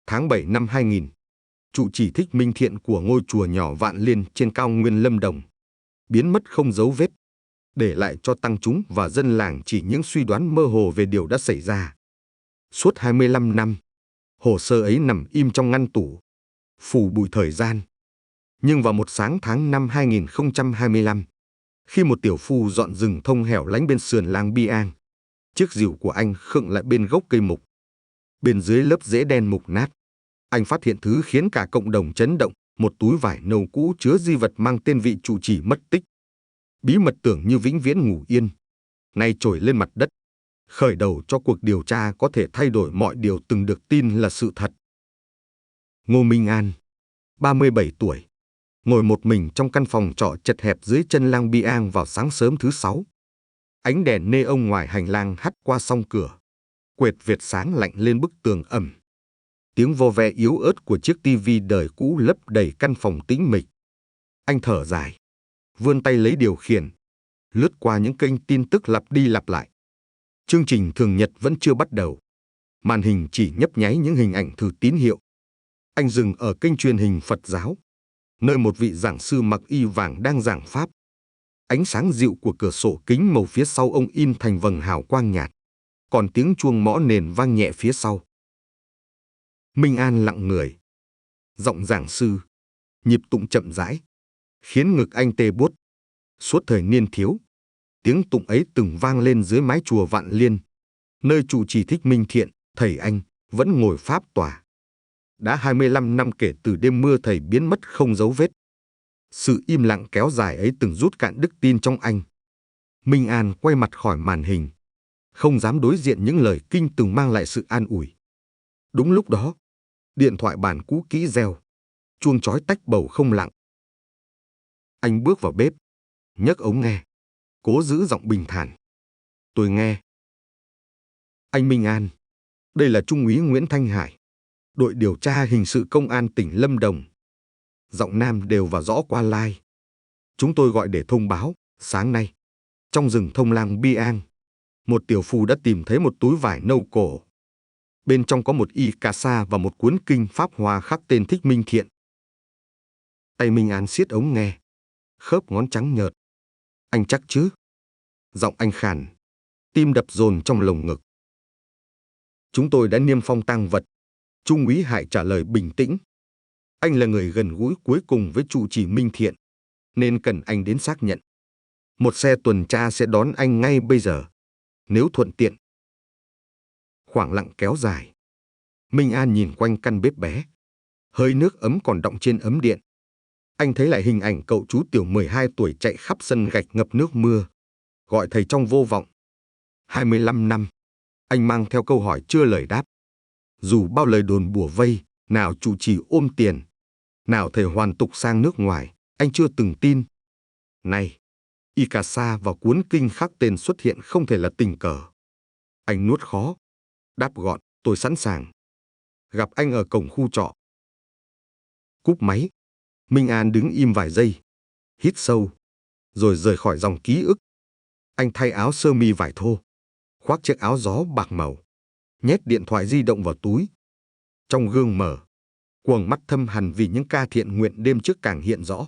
Tháng 7 năm 2000, trụ trì Thích Minh Thiện của ngôi chùa nhỏ Vạn Liên trên cao nguyên Lâm Đồng biến mất không dấu vết, để lại cho tăng chúng và dân làng chỉ những suy đoán mơ hồ về điều đã xảy ra. Suốt 25 năm, hồ sơ ấy nằm im trong ngăn tủ, phủ bụi thời gian. Nhưng vào một sáng tháng 5 2025, khi một tiểu phu dọn rừng thông hẻo lánh bên sườn làng Biang, chiếc rìu của anh khựng lại bên gốc cây mục. Bên dưới lớp rễ đen mục nát, anh phát hiện thứ khiến cả cộng đồng chấn động, một túi vải nâu cũ chứa di vật mang tên vị trụ trì mất tích. Bí mật tưởng như vĩnh viễn ngủ yên, nay trồi lên mặt đất, khởi đầu cho cuộc điều tra có thể thay đổi mọi điều từng được tin là sự thật. Ngô Minh An, 37 tuổi, ngồi một mình trong căn phòng trọ chật hẹp dưới chân lang Biang vào sáng sớm thứ Sáu. Ánh đèn neon ngoài hành lang hắt qua song cửa, quệt vệt sáng lạnh lên bức tường ẩm. Tiếng vo ve yếu ớt của chiếc tivi đời cũ lấp đầy căn phòng tĩnh mịch. Anh thở dài, vươn tay lấy điều khiển, lướt qua những kênh tin tức lặp đi lặp lại. Chương trình thường nhật vẫn chưa bắt đầu. Màn hình chỉ nhấp nháy những hình ảnh thử tín hiệu. Anh dừng ở kênh truyền hình Phật giáo, nơi một vị giảng sư mặc y vàng đang giảng pháp. Ánh sáng dịu của cửa sổ kính màu phía sau ông in thành vầng hào quang nhạt, còn tiếng chuông mõ nền vang nhẹ phía sau. Minh An lặng người. Giọng giảng sư, nhịp tụng chậm rãi, khiến ngực anh tê buốt. Suốt thời niên thiếu, tiếng tụng ấy từng vang lên dưới mái chùa Vạn Liên, nơi trụ trì Thích Minh Thiện, thầy anh, vẫn ngồi pháp tòa. Đã 25 năm kể từ đêm mưa thầy biến mất không dấu vết. Sự im lặng kéo dài ấy từng rút cạn đức tin trong anh. Minh An quay mặt khỏi màn hình, không dám đối diện những lời kinh từng mang lại sự an ủi. Đúng lúc đó, điện thoại bàn cũ kỹ reo, chuông chói tách bầu không lặng. Anh bước vào bếp, nhấc ống nghe, cố giữ giọng bình thản. Tôi nghe. Anh Minh An, đây là Trung úy Nguyễn Thanh Hải, đội điều tra hình sự công an tỉnh Lâm Đồng. Giọng nam đều và rõ qua lai. Chúng tôi gọi để thông báo, sáng nay, trong rừng thông lang Biang, một tiểu phu đã tìm thấy một túi vải nâu cổ. Bên trong có một y cà sa và một cuốn kinh Pháp Hoa khắc tên Thích Minh Thiện. Tay Minh An siết ống nghe, khớp ngón trắng nhợt. Anh chắc chứ? Giọng anh khàn, tim đập dồn trong lồng ngực. Chúng tôi đã niêm phong tang vật. Trung úy Hải trả lời bình tĩnh. Anh là người gần gũi cuối cùng với trụ trì Minh Thiện, nên cần anh đến xác nhận. Một xe tuần tra sẽ đón anh ngay bây giờ, nếu thuận tiện. Khoảng lặng kéo dài. Minh An nhìn quanh căn bếp bé. Hơi nước ấm còn đọng trên ấm điện. Anh thấy lại hình ảnh cậu chú tiểu 12 tuổi chạy khắp sân gạch ngập nước mưa, gọi thầy trong vô vọng. 25 năm, anh mang theo câu hỏi chưa lời đáp. Dù bao lời đồn bủa vây, nào trụ trì ôm tiền, nào thầy hoàn tục sang nước ngoài, anh chưa từng tin. Này, y cà sa và cuốn kinh khắc tên xuất hiện không thể là tình cờ. Anh nuốt khó, đáp gọn, tôi sẵn sàng. Gặp anh ở cổng khu trọ. Cúp máy, Minh An đứng im vài giây, hít sâu, rồi rời khỏi dòng ký ức. Anh thay áo sơ mi vải thô, khoác chiếc áo gió bạc màu, nhét điện thoại di động vào túi. Trong gương mở, quầng mắt thâm hằn vì những ca thiện nguyện đêm trước càng hiện rõ.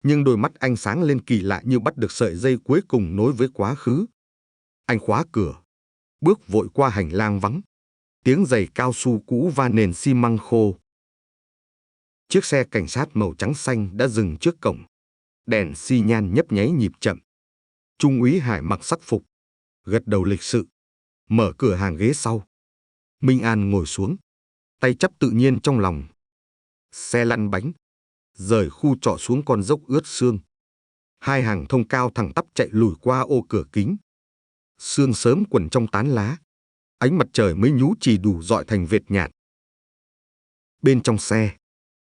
Nhưng đôi mắt anh sáng lên kỳ lạ như bắt được sợi dây cuối cùng nối với quá khứ. Anh khóa cửa, bước vội qua hành lang vắng. Tiếng giày cao su cũ va nền xi măng khô. Chiếc xe cảnh sát màu trắng xanh đã dừng trước cổng. Đèn xi nhan nhấp nháy nhịp chậm. Trung úy Hải mặc sắc phục, gật đầu lịch sự, mở cửa hàng ghế sau. Minh An ngồi xuống, tay chắp tự nhiên trong lòng. Xe lăn bánh, rời khu trọ xuống con dốc ướt sương. Hai hàng thông cao thẳng tắp chạy lùi qua ô cửa kính. Sương sớm quẩn trong tán lá, ánh mặt trời mới nhú chỉ đủ dọi thành vệt nhạt. Bên trong xe,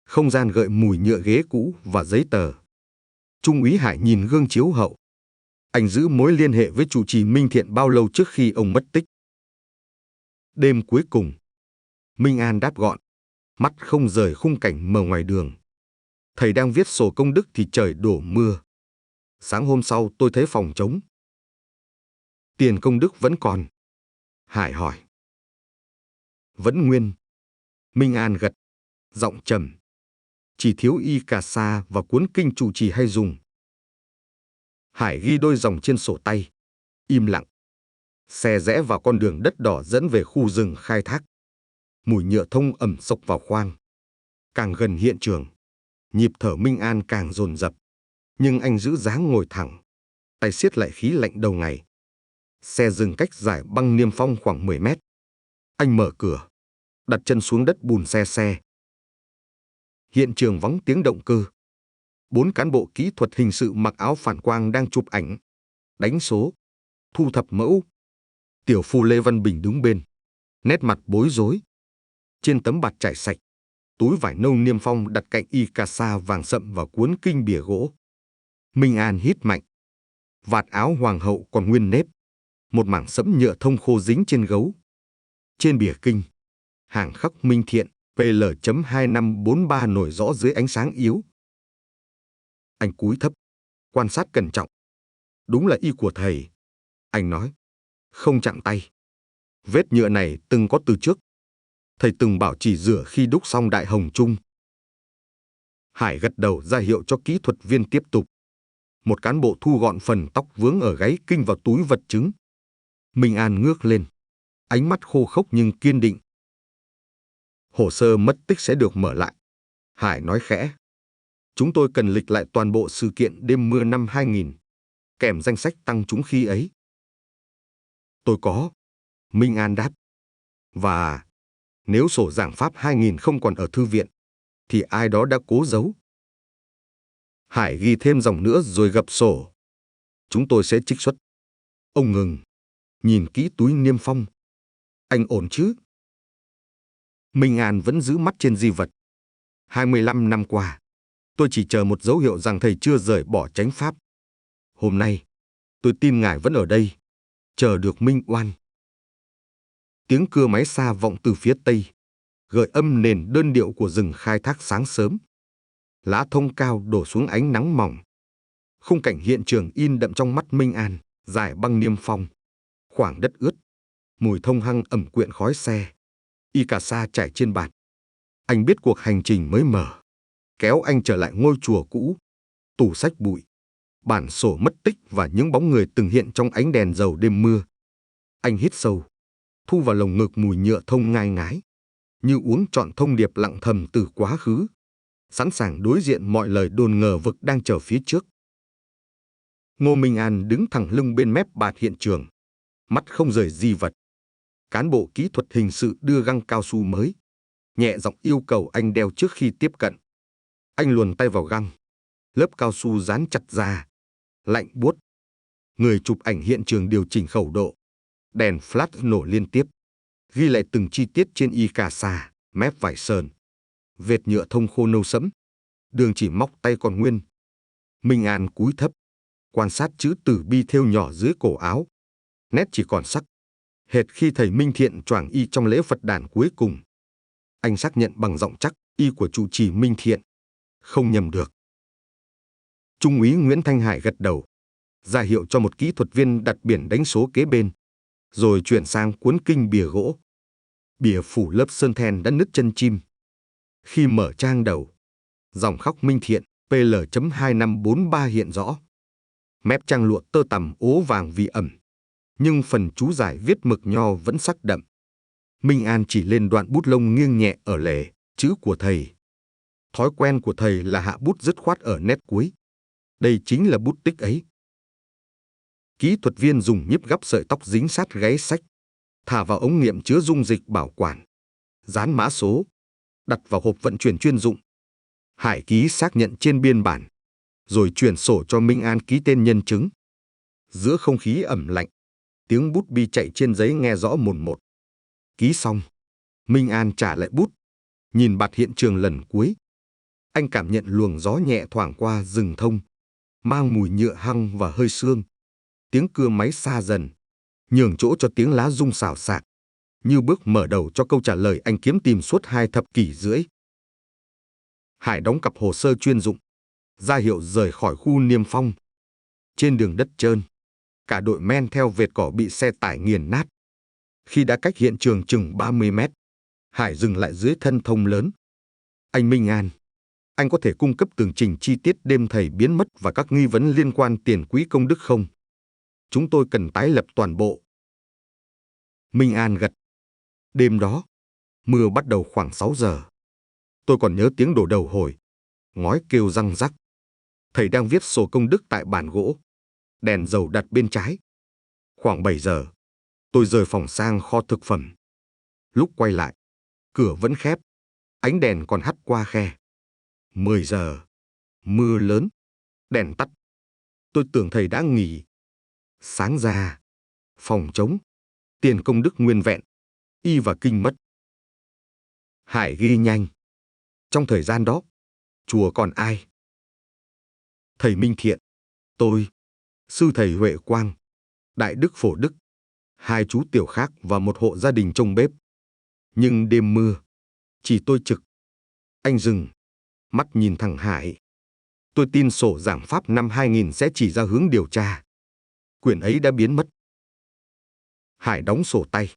không gian gợi mùi nhựa ghế cũ và giấy tờ. Trung úy Hải nhìn gương chiếu hậu. Anh giữ mối liên hệ với trụ trì Minh Thiện bao lâu trước khi ông mất tích. Đêm cuối cùng, Minh An đáp gọn, mắt không rời khung cảnh mờ ngoài đường. Thầy đang viết sổ công đức thì trời đổ mưa. Sáng hôm sau tôi thấy phòng trống. Tiền công đức vẫn còn. Hải hỏi. Vẫn nguyên. Minh An gật, giọng trầm. Chỉ thiếu y cà sa và cuốn kinh trụ trì hay dùng. Hải ghi đôi dòng trên sổ tay, im lặng. Xe rẽ vào con đường đất đỏ dẫn về khu rừng khai thác. Mùi nhựa thông ẩm xộc vào khoang. Càng gần hiện trường, nhịp thở Minh An càng dồn dập. Nhưng anh giữ dáng ngồi thẳng, tay siết lại khí lạnh đầu ngày. Xe dừng cách dải băng niêm phong khoảng 10 mét. Anh mở cửa, đặt chân xuống đất bùn xe. Hiện trường vắng tiếng động cơ. 4 cán bộ kỹ thuật hình sự mặc áo phản quang đang chụp ảnh, đánh số, thu thập mẫu. Tiểu phu Lê Văn Bình đứng bên, nét mặt bối rối. Trên tấm bạt trải sạch, túi vải nâu niêm phong đặt cạnh y cà sa vàng sậm và cuốn kinh bìa gỗ. Minh An hít mạnh. Vạt áo hoàng hậu còn nguyên nếp, một mảng sẫm nhựa thông khô dính trên gấu. Trên bìa kinh, hàng khắc Minh Thiện PL.2543 nổi rõ dưới ánh sáng yếu. Anh cúi thấp, quan sát cẩn trọng. Đúng là y của thầy. Anh nói, không chạm tay. Vết nhựa này từng có từ trước. Thầy từng bảo chỉ rửa khi đúc xong đại hồng chung. Hải gật đầu ra hiệu cho kỹ thuật viên tiếp tục. Một cán bộ thu gọn phần tóc vướng ở gáy kinh vào túi vật chứng. Minh An ngước lên, ánh mắt khô khốc nhưng kiên định. Hồ sơ mất tích sẽ được mở lại. Hải nói khẽ. Chúng tôi cần lịch lại toàn bộ sự kiện đêm mưa năm 2000, kèm danh sách tăng chúng khi ấy. Tôi có. Minh An đáp. Và nếu sổ giảng pháp 2000 không còn ở thư viện, thì ai đó đã cố giấu. Hải ghi thêm dòng nữa rồi gập sổ. Chúng tôi sẽ trích xuất. Ông ngừng, nhìn kỹ túi niêm phong. Anh ổn chứ? Minh An vẫn giữ mắt trên di vật. 25 năm qua, tôi chỉ chờ một dấu hiệu rằng thầy chưa rời bỏ chánh pháp. Hôm nay, tôi tin ngài vẫn ở đây, chờ được minh oan. Tiếng cưa máy xa vọng từ phía tây, gợi âm nền đơn điệu của rừng khai thác sáng sớm. Lá thông cao đổ xuống ánh nắng mỏng. Khung cảnh hiện trường in đậm trong mắt Minh An, dải băng niêm phong, khoảng đất ướt, mùi thông hăng ẩm quyện khói xe, y cà sa trải trên bạt. Anh biết cuộc hành trình mới mở, kéo anh trở lại ngôi chùa cũ, tủ sách bụi, bản sổ mất tích và những bóng người từng hiện trong ánh đèn dầu đêm mưa. Anh hít sâu, thu vào lồng ngực mùi nhựa thông ngai ngái, như uống trọn thông điệp lặng thầm từ quá khứ, sẵn sàng đối diện mọi lời đồn ngờ vực đang chờ phía trước. Ngô Minh An đứng thẳng lưng bên mép bạt hiện trường, mắt không rời di vật. Cán bộ kỹ thuật hình sự đưa găng cao su mới, nhẹ giọng yêu cầu anh đeo trước khi tiếp cận. Anh luồn tay vào găng, lớp cao su dán chặt ra, lạnh buốt. Người chụp ảnh hiện trường điều chỉnh khẩu độ, đèn flash nổ liên tiếp, ghi lại từng chi tiết trên y cà sa, mép vải sờn, vệt nhựa thông khô nâu sẫm, đường chỉ móc tay còn nguyên. Minh An cúi thấp, quan sát chữ tử bi thêu nhỏ dưới cổ áo, nét chỉ còn sắc, hệt khi thầy Minh Thiện choàng y trong lễ Phật đản cuối cùng. Anh xác nhận bằng giọng chắc, y của trụ trì Minh Thiện, không nhầm được. Trung úy Nguyễn Thanh Hải gật đầu, ra hiệu cho một kỹ thuật viên đặt biển đánh số kế bên, rồi chuyển sang cuốn kinh bìa gỗ. Bìa phủ lớp sơn then đã nứt chân chim. Khi mở trang đầu, dòng khắc Minh Thiện PL.2543 hiện rõ. Mép trang lụa tơ tằm ố vàng vì ẩm, nhưng phần chú giải viết mực nho vẫn sắc đậm. Minh An chỉ lên đoạn bút lông nghiêng nhẹ ở lề, chữ của thầy. Thói quen của thầy là hạ bút dứt khoát ở nét cuối. Đây chính là bút tích ấy. Kỹ thuật viên dùng nhíp gắp sợi tóc dính sát gáy sách, thả vào ống nghiệm chứa dung dịch bảo quản, dán mã số, đặt vào hộp vận chuyển chuyên dụng. Hải ký xác nhận trên biên bản, rồi chuyển sổ cho Minh An ký tên nhân chứng. Giữa không khí ẩm lạnh, tiếng bút bi chạy trên giấy nghe rõ mồn một. Ký xong, Minh An trả lại bút, nhìn bạt hiện trường lần cuối. Anh cảm nhận luồng gió nhẹ thoảng qua rừng thông, mang mùi nhựa hăng và hơi sương. Tiếng cưa máy xa dần, nhường chỗ cho tiếng lá rung xào xạc, như bước mở đầu cho câu trả lời anh kiếm tìm suốt 2 thập kỷ rưỡi. Hải đóng cặp hồ sơ chuyên dụng, ra hiệu rời khỏi khu niêm phong. Trên đường đất trơn, cả đội men theo vệt cỏ bị xe tải nghiền nát. Khi đã cách hiện trường chừng 30 mét, Hải dừng lại dưới thân thông lớn. Anh Minh An, anh có thể cung cấp tường trình chi tiết đêm thầy biến mất và các nghi vấn liên quan tiền quỹ công đức không? Chúng tôi cần tái lập toàn bộ. Minh An gật. Đêm đó, mưa bắt đầu khoảng 6 giờ. Tôi còn nhớ tiếng đổ đầu hồi, ngói kêu răng rắc. Thầy đang viết sổ công đức tại bàn gỗ. Đèn dầu đặt bên trái. Khoảng 7 giờ, tôi rời phòng sang kho thực phẩm. Lúc quay lại, cửa vẫn khép, ánh đèn còn hắt qua khe. 10 giờ, mưa lớn, đèn tắt. Tôi tưởng thầy đã nghỉ. Sáng ra, phòng trống, tiền công đức nguyên vẹn, y và kinh mất. Hải ghi nhanh. Trong thời gian đó, chùa còn ai? Thầy Minh Thiện, tôi, sư thầy Huệ Quang, Đại Đức Phổ Đức, 2 chú tiểu khác và một hộ gia đình trông bếp. Nhưng đêm mưa, chỉ tôi trực. Anh dừng, mắt nhìn thằng Hải. Tôi tin sổ giảng pháp năm 2000 sẽ chỉ ra hướng điều tra. Quyển ấy đã biến mất. Hải đóng sổ tay.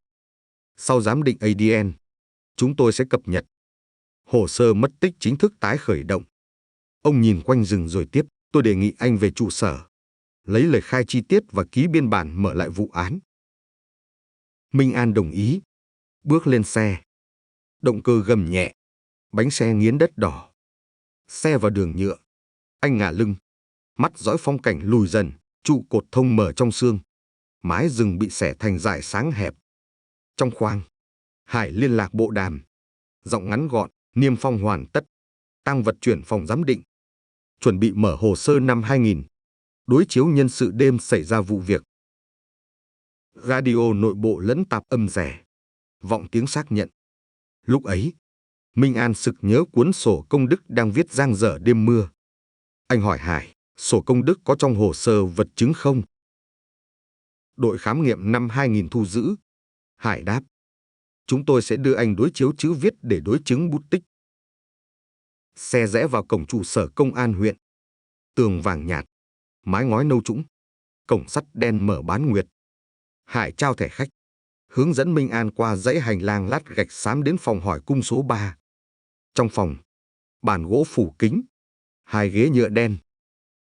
Sau giám định ADN, chúng tôi sẽ cập nhật. Hồ sơ mất tích chính thức tái khởi động. Ông nhìn quanh rừng rồi tiếp. Tôi đề nghị anh về trụ sở, lấy lời khai chi tiết và ký biên bản mở lại vụ án. Minh An đồng ý. Bước lên xe. Động cơ gầm nhẹ. Bánh xe nghiến đất đỏ. Xe vào đường nhựa. Anh ngả lưng. Mắt dõi phong cảnh lùi dần. Trụ cột thông mở trong sương. Mái rừng bị xẻ thành dải sáng hẹp. Trong khoang, Hải liên lạc bộ đàm. Giọng ngắn gọn, niêm phong hoàn tất. Tang vật chuyển phòng giám định. Chuẩn bị mở hồ sơ năm 2000. Đối chiếu nhân sự đêm xảy ra vụ việc. Radio nội bộ lẫn tạp âm rẻ. Vọng tiếng xác nhận. Lúc ấy, Minh An sực nhớ cuốn sổ công đức đang viết dang dở đêm mưa. Anh hỏi Hải, sổ công đức có trong hồ sơ vật chứng không? Đội khám nghiệm năm 2000 thu giữ. Hải đáp. Chúng tôi sẽ đưa anh đối chiếu chữ viết để đối chứng bút tích. Xe rẽ vào cổng trụ sở công an huyện. Tường vàng nhạt, mái ngói nâu trũng, cổng sắt đen mở bán nguyệt. Hải trao thẻ khách, hướng dẫn Minh An qua dãy hành lang lát gạch xám đến phòng hỏi cung số 3. Trong phòng, bàn gỗ phủ kính, 2 ghế nhựa đen,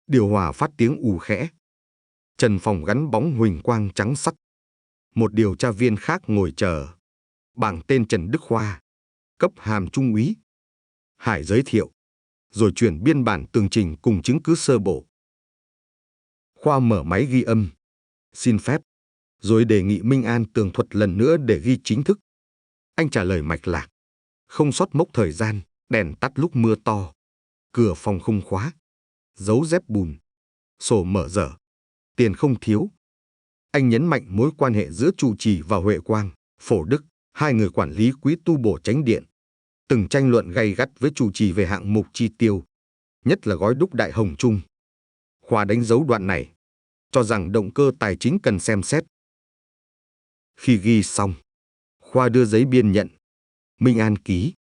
điều hòa phát tiếng ù khẽ. Trần phòng gắn bóng huỳnh quang trắng sắc. Một điều tra viên khác ngồi chờ. Bảng tên Trần Đức Khoa, cấp hàm trung úy. Hải giới thiệu, rồi chuyển biên bản tường trình cùng chứng cứ sơ bộ. Khoa mở máy ghi âm, xin phép, rồi đề nghị Minh An tường thuật lần nữa để ghi chính thức. Anh trả lời mạch lạc, không sót mốc thời gian, đèn tắt lúc mưa to, cửa phòng không khóa, dấu dép bùn, sổ mở dở, tiền không thiếu. Anh nhấn mạnh mối quan hệ giữa trụ trì và Huệ Quang, Phổ Đức, 2 người quản lý quỹ tu bổ chánh điện, từng tranh luận gay gắt với trụ trì về hạng mục chi tiêu, nhất là gói đúc Đại Hồng Trung. Khoa đánh dấu đoạn này, cho rằng động cơ tài chính cần xem xét. Khi ghi xong, Khoa đưa giấy biên nhận. Minh An ký.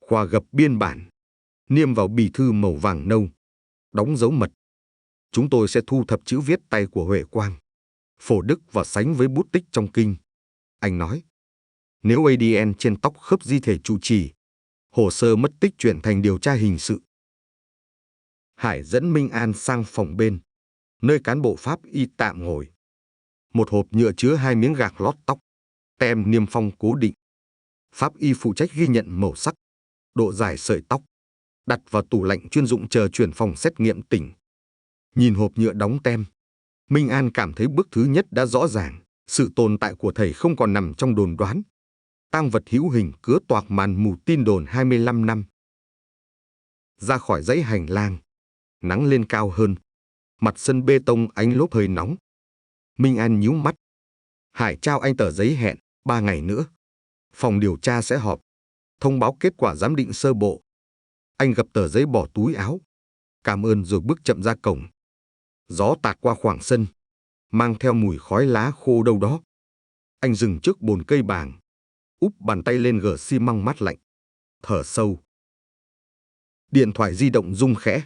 Khoa gập biên bản, niêm vào bì thư màu vàng nâu, đóng dấu mật. Chúng tôi sẽ thu thập chữ viết tay của Huệ Quang, Phổ Đức và sánh với bút tích trong kinh. Anh nói, nếu ADN trên tóc khớp di thể trụ trì, hồ sơ mất tích chuyển thành điều tra hình sự. Hải dẫn Minh An sang phòng bên, nơi cán bộ pháp y tạm ngồi. Một hộp nhựa chứa 2 miếng gạc lót tóc, tem niêm phong cố định. Pháp y phụ trách ghi nhận màu sắc, độ dài sợi tóc, đặt vào tủ lạnh chuyên dụng chờ chuyển phòng xét nghiệm tỉnh. Nhìn hộp nhựa đóng tem, Minh An cảm thấy bước thứ nhất đã rõ ràng, sự tồn tại của thầy không còn nằm trong đồn đoán. Tang vật hữu hình cứa toạc màn mù tin đồn 25 năm. Ra khỏi dãy hành lang, nắng lên cao hơn, mặt sân bê tông ánh lốp hơi nóng. Minh An nhíu mắt. Hải trao anh tờ giấy hẹn, 3 ngày nữa. Phòng điều tra sẽ họp, thông báo kết quả giám định sơ bộ. Anh gập tờ giấy bỏ túi áo, cảm ơn rồi bước chậm ra cổng. Gió tạt qua khoảng sân, mang theo mùi khói lá khô đâu đó. Anh dừng trước bồn cây bàng, úp bàn tay lên gờ xi măng mát lạnh, thở sâu. Điện thoại di động rung khẽ.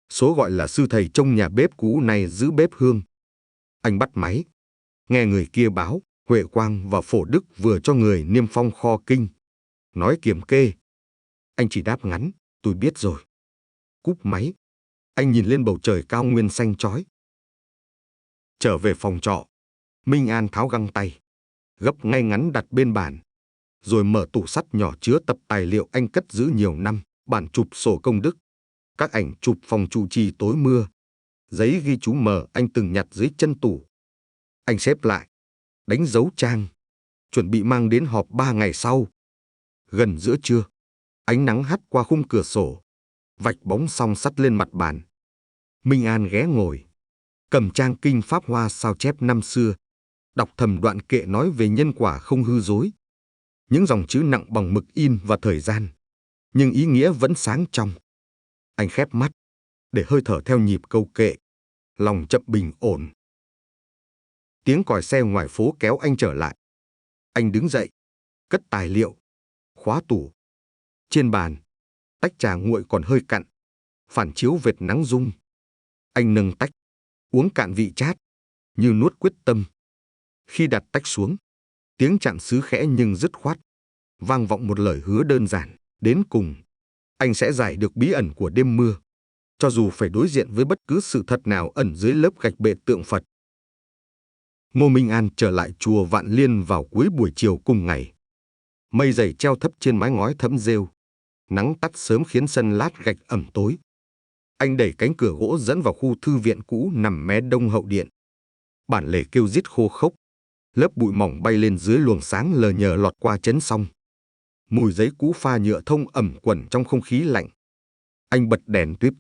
Số gọi là sư thầy trong nhà bếp cũ này giữ bếp hương. Anh bắt máy, nghe người kia báo Huệ Quang và Phổ Đức vừa cho người niêm phong kho kinh. nói kiểm kê. Anh chỉ đáp ngắn, tôi biết rồi. Cúp máy, anh nhìn lên bầu trời cao nguyên xanh chói. Trở về phòng trọ, Minh An tháo găng tay, gấp ngay ngắn đặt bên bàn, rồi mở tủ sắt nhỏ chứa tập tài liệu anh cất giữ nhiều năm, bản chụp sổ công đức, các ảnh chụp phòng trụ trì tối mưa, giấy ghi chú mờ anh từng nhặt dưới chân tủ. Anh xếp lại, đánh dấu trang, chuẩn bị mang đến họp 3 ngày sau. Gần giữa trưa, ánh nắng hắt qua khung cửa sổ, vạch bóng song sắt lên mặt bàn. Minh An ghé ngồi, cầm trang kinh Pháp Hoa sao chép năm xưa, đọc thầm đoạn kệ nói về nhân quả không hư dối. Những dòng chữ nặng bằng mực in và thời gian, nhưng ý nghĩa vẫn sáng trong. Anh khép mắt, để hơi thở theo nhịp câu kệ, lòng chậm bình ổn. Tiếng còi xe ngoài phố kéo anh trở lại. Anh đứng dậy, cất tài liệu, khóa tủ. Trên bàn, tách trà nguội còn hơi cạn, phản chiếu vệt nắng rung. Anh nâng tách, uống cạn vị chát, như nuốt quyết tâm. Khi đặt tách xuống, tiếng chạm sứ khẽ nhưng dứt khoát, vang vọng một lời hứa đơn giản. Đến cùng, anh sẽ giải được bí ẩn của đêm mưa, cho dù phải đối diện với bất cứ sự thật nào ẩn dưới lớp gạch bệ tượng Phật. Ngô Minh An trở lại chùa Vạn Liên vào cuối buổi chiều cùng ngày. Mây dày treo thấp trên mái ngói thẫm rêu, nắng tắt sớm khiến sân lát gạch ẩm tối. Anh đẩy cánh cửa gỗ dẫn vào khu thư viện cũ nằm mé đông hậu điện. Bản lề kêu rít khô khốc, lớp bụi mỏng bay lên dưới luồng sáng lờ nhờ lọt qua chấn song. Mùi giấy cũ pha nhựa thông ẩm quẩn trong không khí lạnh. Anh bật đèn tuýp,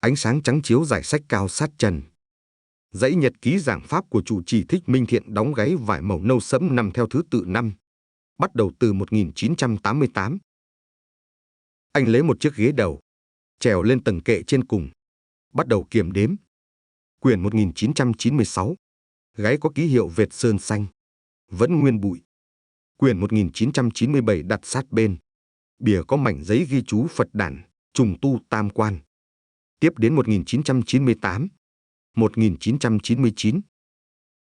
ánh sáng trắng chiếu dải sách cao sát trần. Dãy nhật ký giảng pháp của trụ trì Thích Minh Thiện đóng gáy vải màu nâu sẫm nằm theo thứ tự năm, bắt đầu từ 1988. Anh lấy một chiếc ghế đầu, trèo lên tầng kệ trên cùng, bắt đầu kiểm đếm. Quyển 1996, gáy có ký hiệu vệt sơn xanh, vẫn nguyên bụi. Quyển 1997 đặt sát bên, bìa có mảnh giấy ghi chú Phật đản, trùng tu tam quan. Tiếp đến 1998, 1999.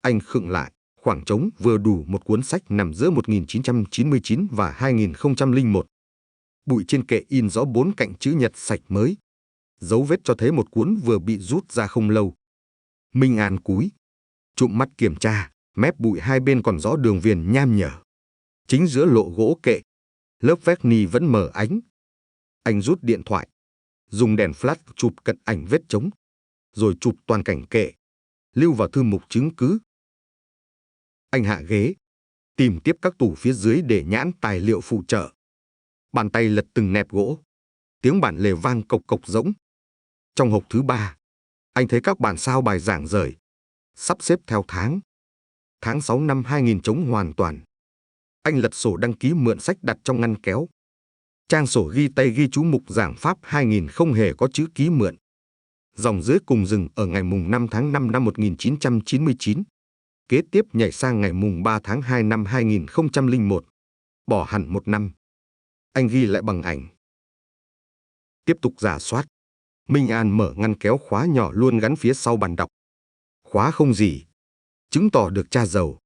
Anh khựng lại, khoảng trống vừa đủ một cuốn sách nằm giữa 1999 và 2001. Bụi trên kệ in rõ 4 cạnh chữ nhật sạch mới, dấu vết cho thấy một cuốn vừa bị rút ra không lâu. Minh An cúi, trụm mắt kiểm tra, mép bụi hai bên còn rõ đường viền nham nhở. Chính giữa lỗ gỗ kệ, lớp verni vẫn mờ ánh. Anh rút điện thoại, dùng đèn flash chụp cận ảnh vết trống, rồi chụp toàn cảnh kệ, lưu vào thư mục chứng cứ. Anh hạ ghế, tìm tiếp các tủ phía dưới để nhãn tài liệu phụ trợ. Bàn tay lật từng nẹp gỗ, tiếng bản lề vang cộc cộc rỗng. Trong hộp thứ 3, anh thấy các bản sao bài giảng rời, sắp xếp theo tháng. Tháng 6 năm 2000 trống hoàn toàn. Anh lật sổ đăng ký mượn sách đặt trong ngăn kéo. Trang sổ ghi tay ghi chú mục giảng pháp 2000 không hề có chữ ký mượn. Dòng dưới cùng dừng ở ngày mùng 5 tháng 5 năm 1999. Kế tiếp nhảy sang ngày mùng 3 tháng 2 năm 2001. Bỏ hẳn một năm. Anh ghi lại bằng ảnh. Tiếp tục rà soát. Minh An mở ngăn kéo khóa nhỏ luôn gắn phía sau bàn đọc. Khóa không gì, chứng tỏ được tra dầu.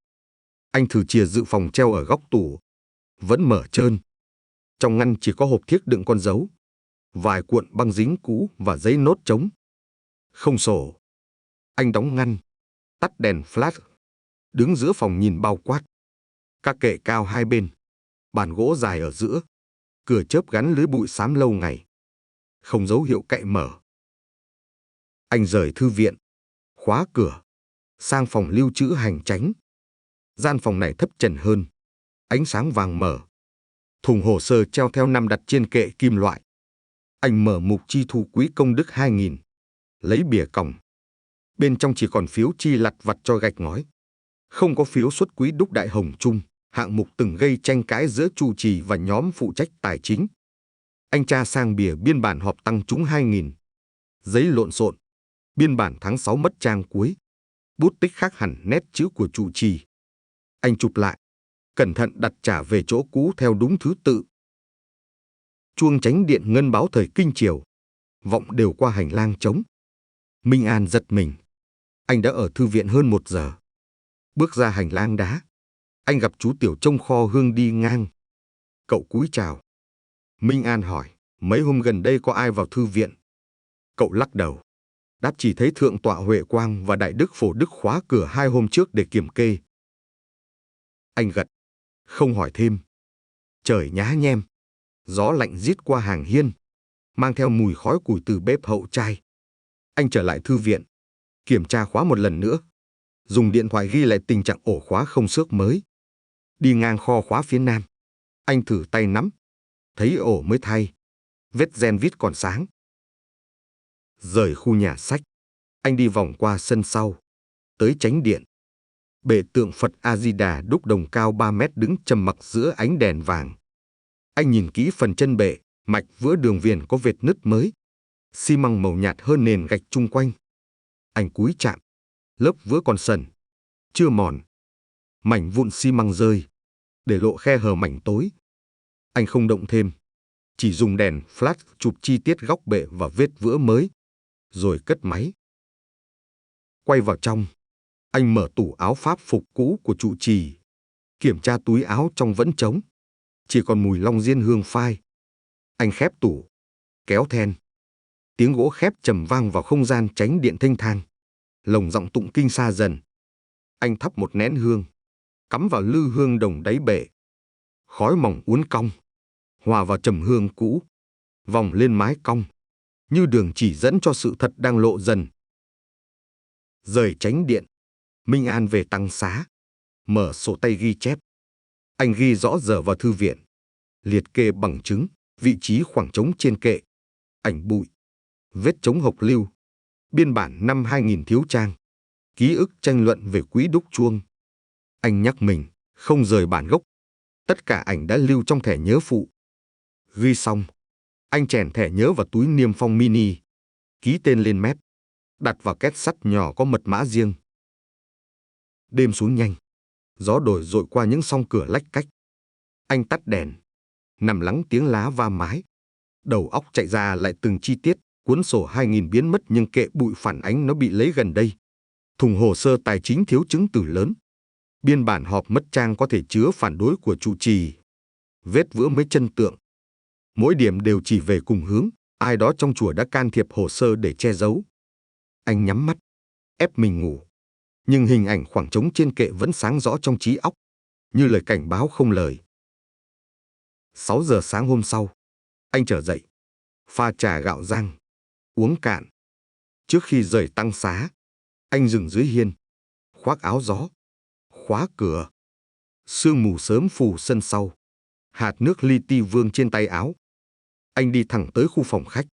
Anh thử chìa dự phòng treo ở góc tủ. Vẫn mở trơn. Trong ngăn chỉ có hộp thiếc đựng con dấu, vài cuộn băng dính cũ và giấy nốt trống. Không sổ. Anh đóng ngăn, tắt đèn flash, đứng giữa phòng nhìn bao quát. Các kệ cao hai bên, bàn gỗ dài ở giữa, cửa chớp gắn lưới bụi xám lâu ngày. Không dấu hiệu cậy mở. Anh rời thư viện, khóa cửa, sang phòng lưu trữ hành chánh. Gian phòng này thấp trần hơn, ánh sáng vàng mở. Thùng hồ sơ treo theo năm đặt trên kệ kim loại. Anh mở mục chi thu quỹ công đức 2000, lấy bìa còng. Bên trong chỉ còn phiếu chi lặt vặt cho gạch ngói. Không có phiếu xuất quỹ đúc đại hồng chung, hạng mục từng gây tranh cãi giữa trụ trì và nhóm phụ trách tài chính. Anh tra sang bìa biên bản họp tăng trúng 2000. Giấy lộn xộn, biên bản tháng 6 mất trang cuối. Bút tích khác hẳn nét chữ của trụ trì. Anh chụp lại, cẩn thận đặt trả về chỗ cũ theo đúng thứ tự. Chuông chánh điện ngân báo thời kinh chiều, vọng đều qua hành lang trống. Minh An giật mình. Anh đã ở thư viện hơn 1 giờ. Bước ra hành lang đá, anh gặp chú Tiểu trông kho hương đi ngang. Cậu cúi chào. Minh An hỏi, mấy hôm gần đây có ai vào thư viện? Cậu lắc đầu, đáp chỉ thấy Thượng tọa Huệ Quang và Đại đức Phổ Đức khóa cửa 2 hôm trước để kiểm kê. Anh gật, không hỏi thêm. Trời nhá nhem, gió lạnh rít qua hàng hiên, mang theo mùi khói củi từ bếp hậu trai. Anh trở lại thư viện, kiểm tra khóa một lần nữa, dùng điện thoại ghi lại tình trạng ổ khóa không xước mới. Đi ngang kho khóa phía nam, anh thử tay nắm, thấy ổ mới thay, vết gen vít còn sáng. Rời khu nhà sách, anh đi vòng qua sân sau, tới chánh điện. Bệ tượng Phật A-di-đà đúc đồng cao 3 mét đứng trầm mặc giữa ánh đèn vàng. Anh nhìn kỹ phần chân bệ, mạch vữa đường viền có vệt nứt mới, xi măng màu nhạt hơn nền gạch chung quanh. Anh cúi chạm, lớp vữa còn sần, chưa mòn. Mảnh vụn xi măng rơi, để lộ khe hở mảnh tối. Anh không động thêm, chỉ dùng đèn flash chụp chi tiết góc bệ và vết vữa mới, rồi cất máy. Quay vào trong, anh mở tủ áo pháp phục cũ của trụ trì, kiểm tra túi áo trong vẫn trống, chỉ còn mùi long diên hương phai. Anh khép tủ, kéo then. Tiếng gỗ khép trầm vang vào không gian chánh điện thênh thang, lồng giọng tụng kinh xa dần. Anh thắp một nén hương, cắm vào lư hương đồng đáy bệ. Khói mỏng uốn cong, hòa vào trầm hương cũ, vòng lên mái cong, như đường chỉ dẫn cho sự thật đang lộ dần. Rời chánh điện, Minh An về tăng xá, mở sổ tay ghi chép. Anh ghi rõ giờ vào thư viện, liệt kê bằng chứng, vị trí khoảng trống trên kệ, ảnh bụi, vết trống hộc lưu, biên bản năm 2000 thiếu trang, ký ức tranh luận về quỹ đúc chuông. Anh nhắc mình, không rời bản gốc. Tất cả ảnh đã lưu trong thẻ nhớ phụ. Ghi xong, anh chèn thẻ nhớ vào túi niêm phong mini, ký tên lên mép, đặt vào két sắt nhỏ có mật mã riêng. Đêm xuống nhanh, gió đổi dội qua những song cửa lách cách. Anh tắt đèn, nằm lắng tiếng lá va mái. Đầu óc chạy ra lại từng chi tiết, cuốn sổ 2000 biến mất nhưng kệ bụi phản ánh nó bị lấy gần đây. Thùng hồ sơ tài chính thiếu chứng từ lớn. Biên bản họp mất trang có thể chứa phản đối của trụ trì. Vết vữa mấy chân tượng. Mỗi điểm đều chỉ về cùng hướng, ai đó trong chùa đã can thiệp hồ sơ để che giấu. Anh nhắm mắt, ép mình ngủ. Nhưng hình ảnh khoảng trống trên kệ vẫn sáng rõ trong trí óc, như lời cảnh báo không lời. 6 giờ sáng hôm sau, anh trở dậy, pha trà gạo rang, uống cạn. Trước khi rời tăng xá, anh dừng dưới hiên, khoác áo gió, khóa cửa. Sương mù sớm phủ sân sau, hạt nước li ti vương trên tay áo. Anh đi thẳng tới khu phòng khách,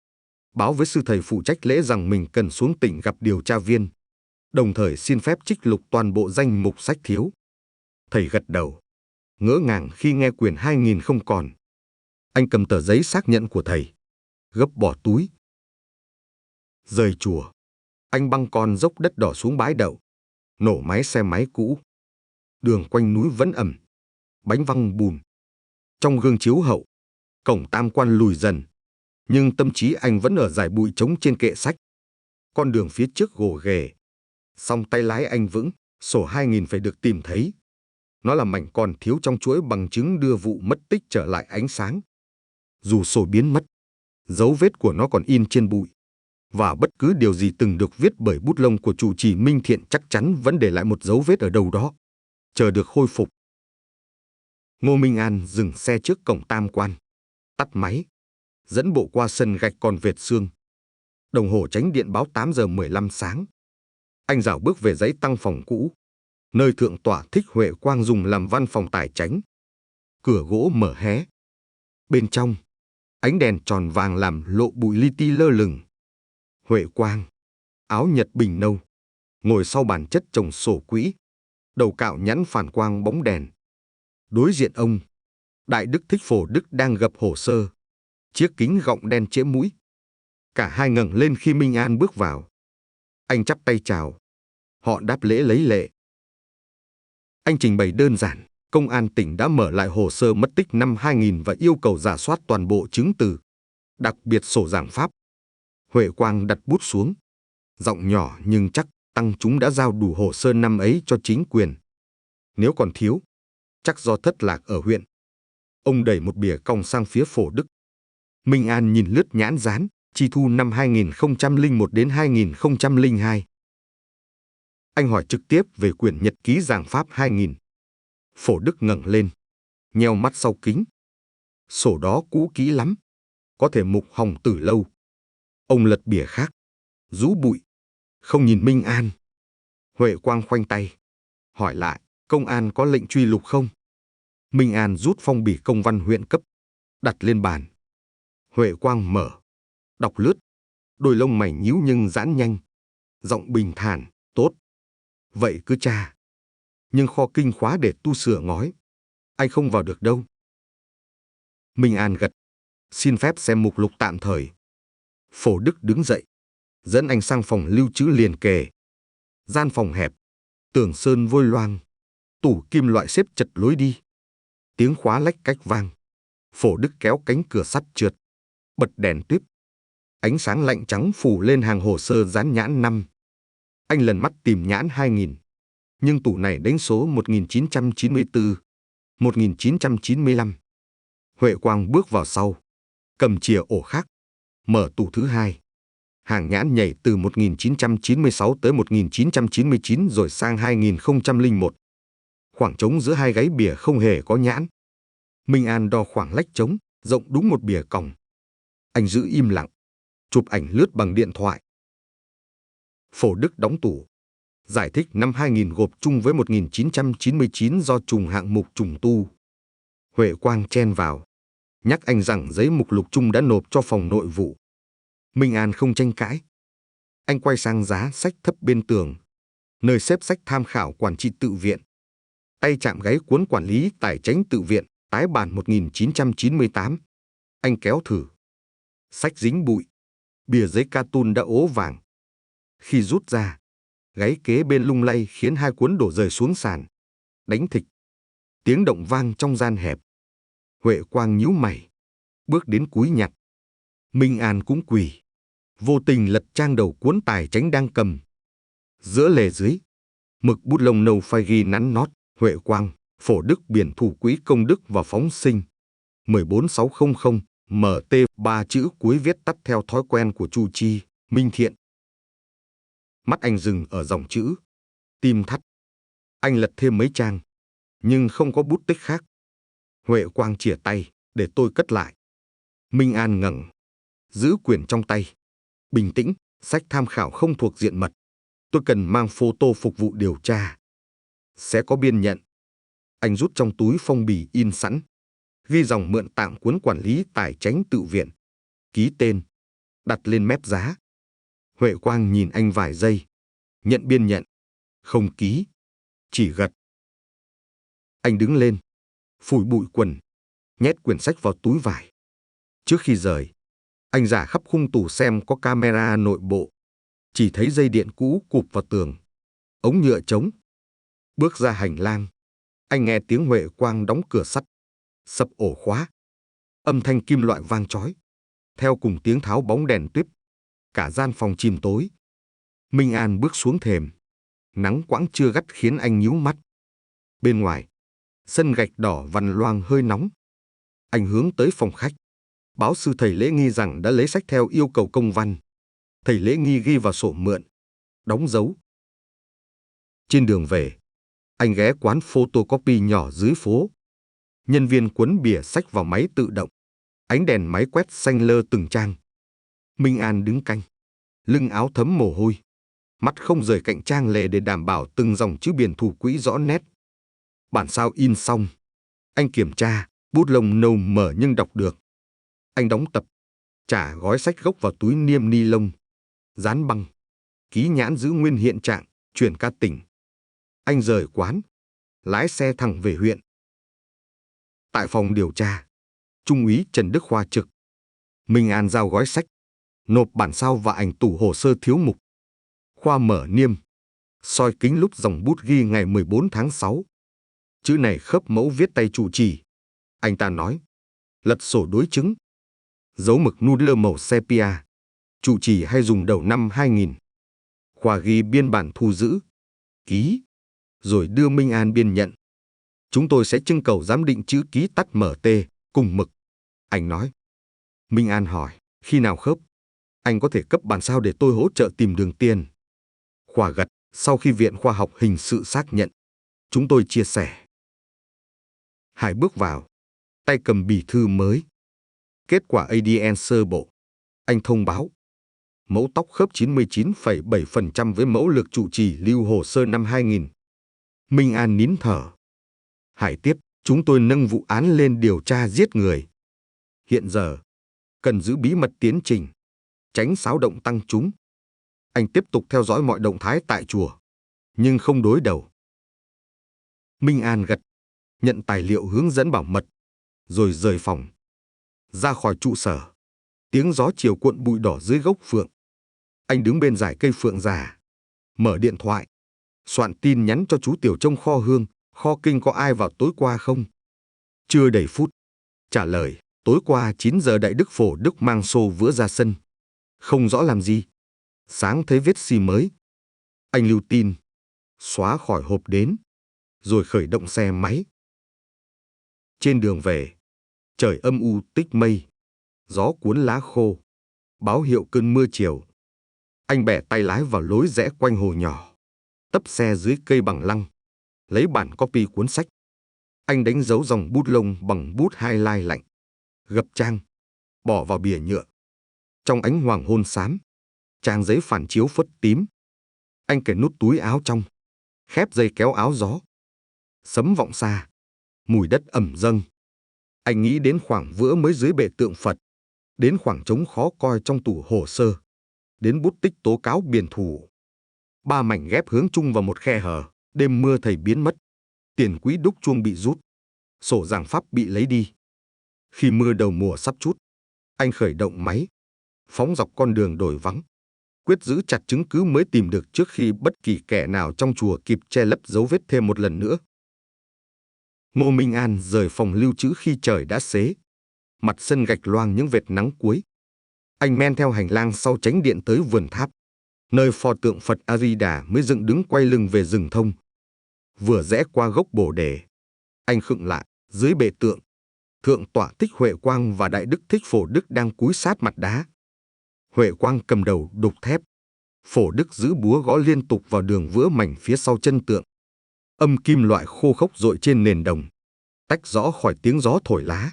báo với sư thầy phụ trách lễ rằng mình cần xuống tỉnh gặp điều tra viên, đồng thời xin phép trích lục toàn bộ danh mục sách thiếu. Thầy gật đầu, ngỡ ngàng khi nghe quyển 2000 không còn. Anh cầm tờ giấy xác nhận của thầy, gấp bỏ túi. Rời chùa, anh băng con dốc đất đỏ xuống bãi đậu, nổ máy xe máy cũ. Đường quanh núi vẫn ẩm, bánh văng bùn. Trong gương chiếu hậu, cổng tam quan lùi dần, nhưng tâm trí anh vẫn ở dải bụi trống trên kệ sách. Con đường phía trước gồ ghề, song tay lái anh vững, sổ 2000 phải được tìm thấy. Nó là mảnh còn thiếu trong chuỗi bằng chứng đưa vụ mất tích trở lại ánh sáng. Dù sổ biến mất, dấu vết của nó còn in trên bụi, và bất cứ điều gì từng được viết bởi bút lông của trụ trì Minh Thiện chắc chắn vẫn để lại một dấu vết ở đâu đó, chờ được khôi phục. Ngô Minh An dừng xe trước cổng tam quan, tắt máy, dẫn bộ qua sân gạch còn vệt sương. Đồng hồ chánh điện báo 8 giờ 15 sáng. Anh dạo bước về dãy tăng phòng cũ, nơi Thượng tọa Thích Huệ Quang dùng làm văn phòng tài chánh. Cửa gỗ mở hé. Bên trong, ánh đèn tròn vàng làm lộ bụi li ti lơ lửng. Huệ Quang, áo nhật bình nâu, ngồi sau bàn chất chồng sổ quỹ, đầu cạo nhẵn phản quang bóng đèn. Đối diện ông, Đại đức Thích Phổ Đức đang gập hồ sơ, chiếc kính gọng đen chễ mũi. Cả hai ngẩng lên khi Minh An bước vào. Anh chắp tay chào. Họ đáp lễ lấy lệ. Anh trình bày đơn giản, Công an tỉnh đã mở lại hồ sơ mất tích năm 2000 và yêu cầu rà soát toàn bộ chứng từ, đặc biệt sổ giảng pháp. Huệ Quang đặt bút xuống. Giọng nhỏ nhưng chắc, tăng chúng đã giao đủ hồ sơ năm ấy cho chính quyền. Nếu còn thiếu, chắc do thất lạc ở huyện. Ông đẩy một bìa cong sang phía Phổ Đức. Minh An nhìn lướt nhãn dán, chi thu năm 2001 đến 2002. Anh hỏi trực tiếp về quyển nhật ký giảng Pháp 2000. Phổ Đức ngẩng lên, nheo mắt sau kính. Sổ đó cũ kỹ lắm, có thể mục hỏng từ lâu. Ông lật bìa khác, rũ bụi, không nhìn Minh An. Huệ Quang khoanh tay, hỏi lại, công an có lệnh truy lùng không? Minh An rút phong bì công văn huyện cấp, đặt lên bàn. Huệ Quang mở, đọc lướt, đôi lông mày nhíu nhưng giãn nhanh. Giọng bình thản, tốt. Vậy cứ tra. Nhưng kho kinh khóa để tu sửa ngói, anh không vào được đâu. Minh An gật, xin phép xem mục lục tạm thời. Phổ Đức đứng dậy, dẫn anh sang phòng lưu trữ liền kề. Gian phòng hẹp, tường sơn vôi loang, tủ kim loại xếp chật lối đi. Tiếng khóa lách cách vang. Phổ Đức kéo cánh cửa sắt trượt, bật đèn tuyếp. Ánh sáng lạnh trắng phủ lên hàng hồ sơ dán nhãn 5. Anh lần mắt tìm nhãn 2000, nhưng tủ này đánh số 1994, 1995. Huệ Quang bước vào sau, cầm chìa ổ khác, mở tủ thứ 2. Hàng nhãn nhảy từ 1996 tới 1999 rồi sang 2001. Khoảng trống giữa hai gáy bìa không hề có nhãn. Minh An đo khoảng lách trống, rộng đúng một bìa còng. Anh giữ im lặng, chụp ảnh lướt bằng điện thoại. Phổ Đức đóng tủ, giải thích năm 2000 gộp chung với 1999 do trùng hạng mục trùng tu. Huệ Quang chen vào, nhắc anh rằng giấy mục lục chung đã nộp cho phòng nội vụ. Minh An không tranh cãi. Anh quay sang giá sách thấp bên tường, nơi xếp sách tham khảo quản trị tự viện. Tay chạm gáy cuốn quản lý tài chánh tự viện, tái bản 1998. Anh kéo thử. Sách dính bụi, bìa giấy cartoon đã ố vàng. Khi rút ra, gáy kế bên lung lay khiến hai cuốn đổ rơi xuống sàn. Đánh thịch. Tiếng động vang trong gian hẹp. Huệ Quang nhíu mày, bước đến cúi nhặt. Minh An cũng quỳ, vô tình lật trang đầu cuốn tài chánh đang cầm. Giữa lề dưới, mực bút lông nâu phai ghi nắn nót, Huệ Quang, Phổ Đức biển thủ quỹ công đức và phóng sinh. 14600, MT, 3 chữ cuối viết tắt theo thói quen của Chu Chi, Minh Thiện. Mắt anh dừng ở dòng chữ, tim thắt. Anh lật thêm mấy trang, nhưng không có bút tích khác. Huệ Quang chìa tay, để tôi cất lại. Minh An ngẩng, giữ quyển trong tay. Bình tĩnh, sách tham khảo không thuộc diện mật. Tôi cần mang photo phục vụ điều tra. Sẽ có biên nhận. Anh rút trong túi phong bì in sẵn, ghi dòng mượn tạm cuốn quản lý tài chánh tự viện. Ký tên, đặt lên mép giá. Huệ Quang nhìn anh vài giây, nhận biên nhận. Không ký, chỉ gật. Anh đứng lên, phủi bụi quần, nhét quyển sách vào túi vải. Trước khi rời, anh rà khắp khung tủ xem có camera nội bộ. Chỉ thấy dây điện cũ cụp vào tường, ống nhựa trống. Bước ra hành lang, anh nghe tiếng Huệ Quang đóng cửa sắt, sập ổ khóa. Âm thanh kim loại vang chói, theo cùng tiếng tháo bóng đèn tuyếp. Cả gian phòng chìm tối. Minh An bước xuống thềm. Nắng quãng trưa gắt khiến anh nhíu mắt. Bên ngoài, sân gạch đỏ vằn loang hơi nóng. Anh hướng tới phòng khách. Báo sư thầy lễ nghi rằng đã lấy sách theo yêu cầu công văn. Thầy lễ nghi ghi vào sổ mượn, đóng dấu. Trên đường về, anh ghé quán photocopy nhỏ dưới phố. Nhân viên quấn bìa sách vào máy tự động. Ánh đèn máy quét xanh lơ từng trang. Minh An đứng canh, lưng áo thấm mồ hôi, mắt không rời cạnh trang lề để đảm bảo từng dòng chữ biển thủ quỹ rõ nét. Bản sao in xong, anh kiểm tra, bút lông nâu mở nhưng đọc được. Anh đóng tập, trả gói sách gốc vào túi niêm ni lông, dán băng, ký nhãn giữ nguyên hiện trạng, chuyển ca tỉnh. Anh rời quán, lái xe thẳng về huyện. Tại phòng điều tra, Trung úy Trần Đức Khoa trực. Minh An giao gói sách, nộp bản sao và ảnh tủ hồ sơ thiếu mục. Khoa mở niêm, soi kính lúc dòng bút ghi ngày 14 tháng 6. Chữ này khớp mẫu viết tay chủ trì. Anh ta nói, lật sổ đối chứng. Dấu mực noodle màu sepia, chủ trì hay dùng đầu năm 2000. Khoa ghi biên bản thu giữ, ký, rồi đưa Minh An biên nhận. Chúng tôi sẽ trưng cầu giám định chữ ký tắt MT cùng mực. Anh nói. Minh An hỏi, khi nào khớp? Anh có thể cấp bản sao để tôi hỗ trợ tìm đường tiền. Khoa gật, sau khi Viện Khoa học Hình sự xác nhận, chúng tôi chia sẻ. Hải bước vào, tay cầm bì thư mới. Kết quả ADN sơ bộ. Anh thông báo. Mẫu tóc khớp 99,7% với mẫu lược trụ trì lưu hồ sơ năm 2000. Minh An nín thở. Hải tiếp, chúng tôi nâng vụ án lên điều tra giết người. Hiện giờ, cần giữ bí mật tiến trình, tránh xáo động tăng chúng. Anh tiếp tục theo dõi mọi động thái tại chùa, nhưng không đối đầu. Minh An gật, nhận tài liệu hướng dẫn bảo mật, rồi rời phòng. Ra khỏi trụ sở, tiếng gió chiều cuộn bụi đỏ dưới gốc phượng. Anh đứng bên dải cây phượng già, mở điện thoại, soạn tin nhắn cho chú Tiểu trong kho hương, kho kinh có ai vào tối qua không? Chưa đầy phút, trả lời, tối qua 9 giờ Đại Đức Phổ Đức mang xô vữa ra sân. Không rõ làm gì. Sáng thấy vết xi mới. Anh lưu tin, xóa khỏi hộp đến, rồi khởi động xe máy. Trên đường về, trời âm u tích mây, gió cuốn lá khô, báo hiệu cơn mưa chiều. Anh bẻ tay lái vào lối rẽ quanh hồ nhỏ, tấp xe dưới cây bằng lăng, lấy bản copy cuốn sách. Anh đánh dấu dòng bút lông bằng bút highlight lạnh, gập trang, bỏ vào bìa nhựa. Trong ánh hoàng hôn xám, trang giấy phản chiếu phớt tím. Anh cởi nút túi áo trong, khép dây kéo áo gió. Sấm vọng xa, mùi đất ẩm dâng. Anh nghĩ đến khoảng vữa mới dưới bệ tượng Phật, đến khoảng trống khó coi trong tủ hồ sơ, đến bút tích tố cáo biển thủ. 3 mảnh ghép hướng chung vào một khe hở. Đêm mưa thầy biến mất, tiền quỹ đúc chuông bị rút, sổ giảng pháp bị lấy đi. Khi mưa đầu mùa sắp trút, anh khởi động máy, phóng dọc con đường đồi vắng, quyết giữ chặt chứng cứ mới tìm được trước khi bất kỳ kẻ nào trong chùa kịp che lấp dấu vết thêm một lần nữa. Ngô Minh An rời phòng lưu trữ khi trời đã xế, mặt sân gạch loang những vệt nắng cuối. Anh men theo hành lang sau chánh điện tới vườn tháp, nơi pho tượng Phật A-di-đà mới dựng đứng quay lưng về rừng thông. Vừa rẽ qua gốc bồ đề, anh khựng lại. Dưới bệ tượng, Thượng tọa Thích Huệ Quang và Đại Đức Thích Phổ Đức đang cúi sát mặt đá. Huệ Quang cầm đầu đục thép, Phổ Đức giữ búa gõ liên tục vào đường vữa mảnh phía sau chân tượng. Âm kim loại khô khốc dội trên nền đồng, tách rõ khỏi tiếng gió thổi lá.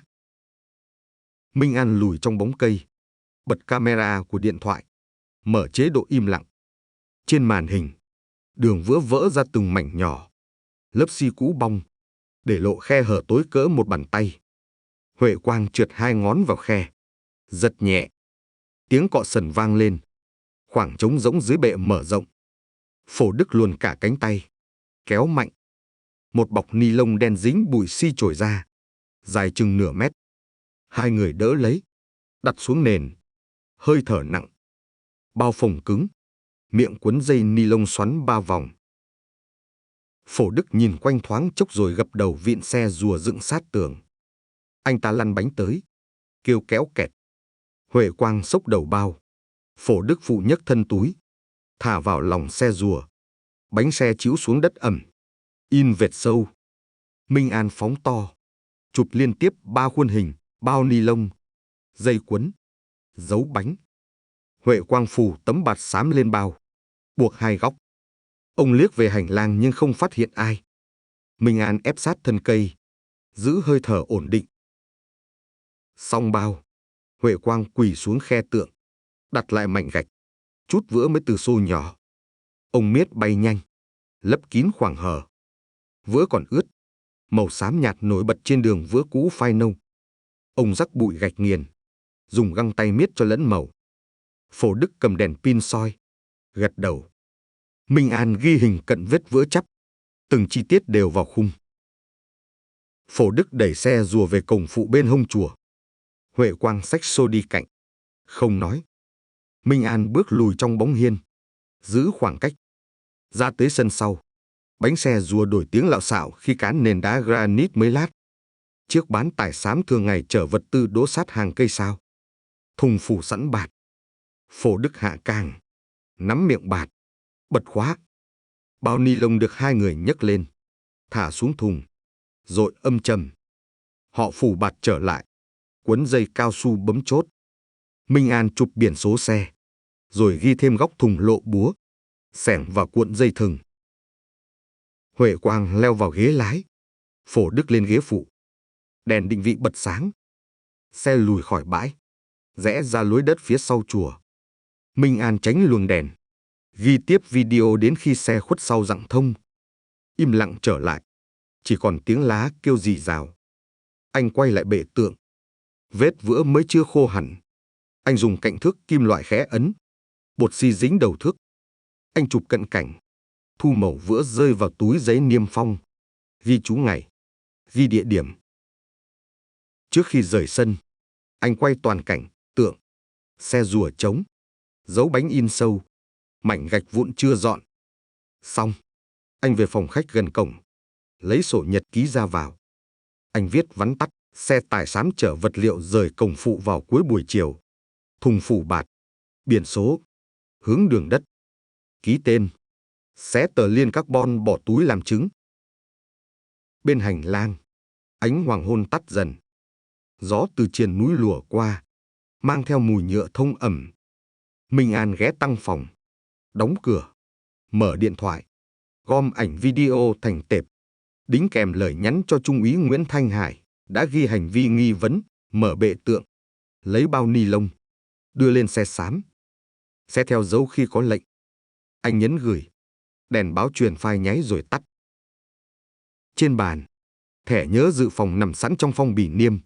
Minh An lùi trong bóng cây, bật camera của điện thoại, mở chế độ im lặng. Trên màn hình, đường vữa vỡ ra từng mảnh nhỏ, lớp xi cũ bong, để lộ khe hở tối cỡ một bàn tay. Huệ Quang trượt 2 ngón vào khe, giật nhẹ. Tiếng cọ sần vang lên, khoảng trống rỗng dưới bệ mở rộng. Phổ Đức luồn cả cánh tay, kéo mạnh. Một bọc ni lông đen dính bụi xi trồi ra, dài chừng nửa mét. 2 người đỡ lấy, đặt xuống nền, hơi thở nặng. Bao phồng cứng, miệng quấn dây ni lông xoắn 3 vòng. Phổ Đức nhìn quanh thoáng chốc rồi gập đầu vịn xe rùa dựng sát tường. Anh ta lăn bánh tới, kêu kéo kẹt. Huệ Quang xốc đầu bao. Phổ Đức phụ nhấc thân túi, thả vào lòng xe rùa. Bánh xe chiếu xuống đất ẩm, in vệt sâu. Minh An phóng to, chụp liên tiếp 3 khuôn hình, bao ni lông, dây quấn, dấu bánh. Huệ Quang phủ tấm bạt xám lên bao, buộc 2 góc. Ông liếc về hành lang nhưng không phát hiện ai. Minh An ép sát thân cây, giữ hơi thở ổn định. Xong bao, Huệ Quang quỳ xuống khe tượng, đặt lại mảnh gạch, chút vữa mới từ xô nhỏ. Ông miết bay nhanh, lấp kín khoảng hở. Vữa còn ướt, màu xám nhạt nổi bật trên đường vữa cũ phai nâu. Ông rắc bụi gạch nghiền, dùng găng tay miết cho lẫn màu. Phổ Đức cầm đèn pin soi, gật đầu. Minh An ghi hình cận vết vữa chắp, từng chi tiết đều vào khung. Phổ Đức đẩy xe rùa về cổng phụ bên hông chùa. Huệ Quang xách xô đi cạnh, không nói. Minh An bước lùi trong bóng hiên, giữ khoảng cách. Ra tới sân sau, bánh xe rùa đổi tiếng lạo xạo khi cán nền đá granite mới lát. Chiếc bán tải xám thường ngày chở vật tư đỗ sát hàng cây sao. Thùng phủ sẵn bạt. Phổ Đức hạ càng, nắm miệng bạt, bật khóa. Bao ni lông được 2 người nhấc lên, thả xuống thùng, rồi âm trầm. Họ phủ bạt trở lại, quấn dây cao su bấm chốt. Minh An chụp biển số xe, rồi ghi thêm góc thùng lộ búa, xẻng và cuộn dây thừng. Huệ Quang leo vào ghế lái, Phổ Đức lên ghế phụ. Đèn định vị bật sáng. Xe lùi khỏi bãi, rẽ ra lối đất phía sau chùa. Minh An tránh luồng đèn, ghi tiếp video đến khi xe khuất sau rặng thông. Im lặng trở lại, chỉ còn tiếng lá kêu rì rào. Anh quay lại bệ tượng. Vết vữa mới chưa khô hẳn. Anh dùng cạnh thước kim loại khẽ ấn. Bột xi dính đầu thước. Anh chụp cận cảnh. Thu màu vữa rơi vào túi giấy niêm phong. Ghi chú ngày, ghi địa điểm. Trước khi rời sân, anh quay toàn cảnh, tượng, xe rùa trống, dấu bánh in sâu, mảnh gạch vụn chưa dọn. Xong, anh về phòng khách gần cổng, lấy sổ nhật ký ra vào. Anh viết vắn tắt, xe tải xám chở vật liệu rời cổng phụ vào cuối buổi chiều. Thùng phủ bạt, biển số, hướng đường đất, ký tên, xé tờ liên carbon bỏ túi làm chứng. Bên hành lang, ánh hoàng hôn tắt dần. Gió từ triền núi lùa qua, mang theo mùi nhựa thông ẩm. Minh An ghé tăng phòng, đóng cửa, mở điện thoại, gom ảnh video thành tệp, đính kèm lời nhắn cho Trung úy Nguyễn Thanh Hải đã ghi hành vi nghi vấn, mở bệ tượng, lấy bao ni lông, đưa lên xe xám. Sẽ theo dấu khi có lệnh. Anh nhấn gửi, đèn báo truyền phai nháy rồi tắt. Trên bàn, thẻ nhớ dự phòng nằm sẵn trong phong bì niêm.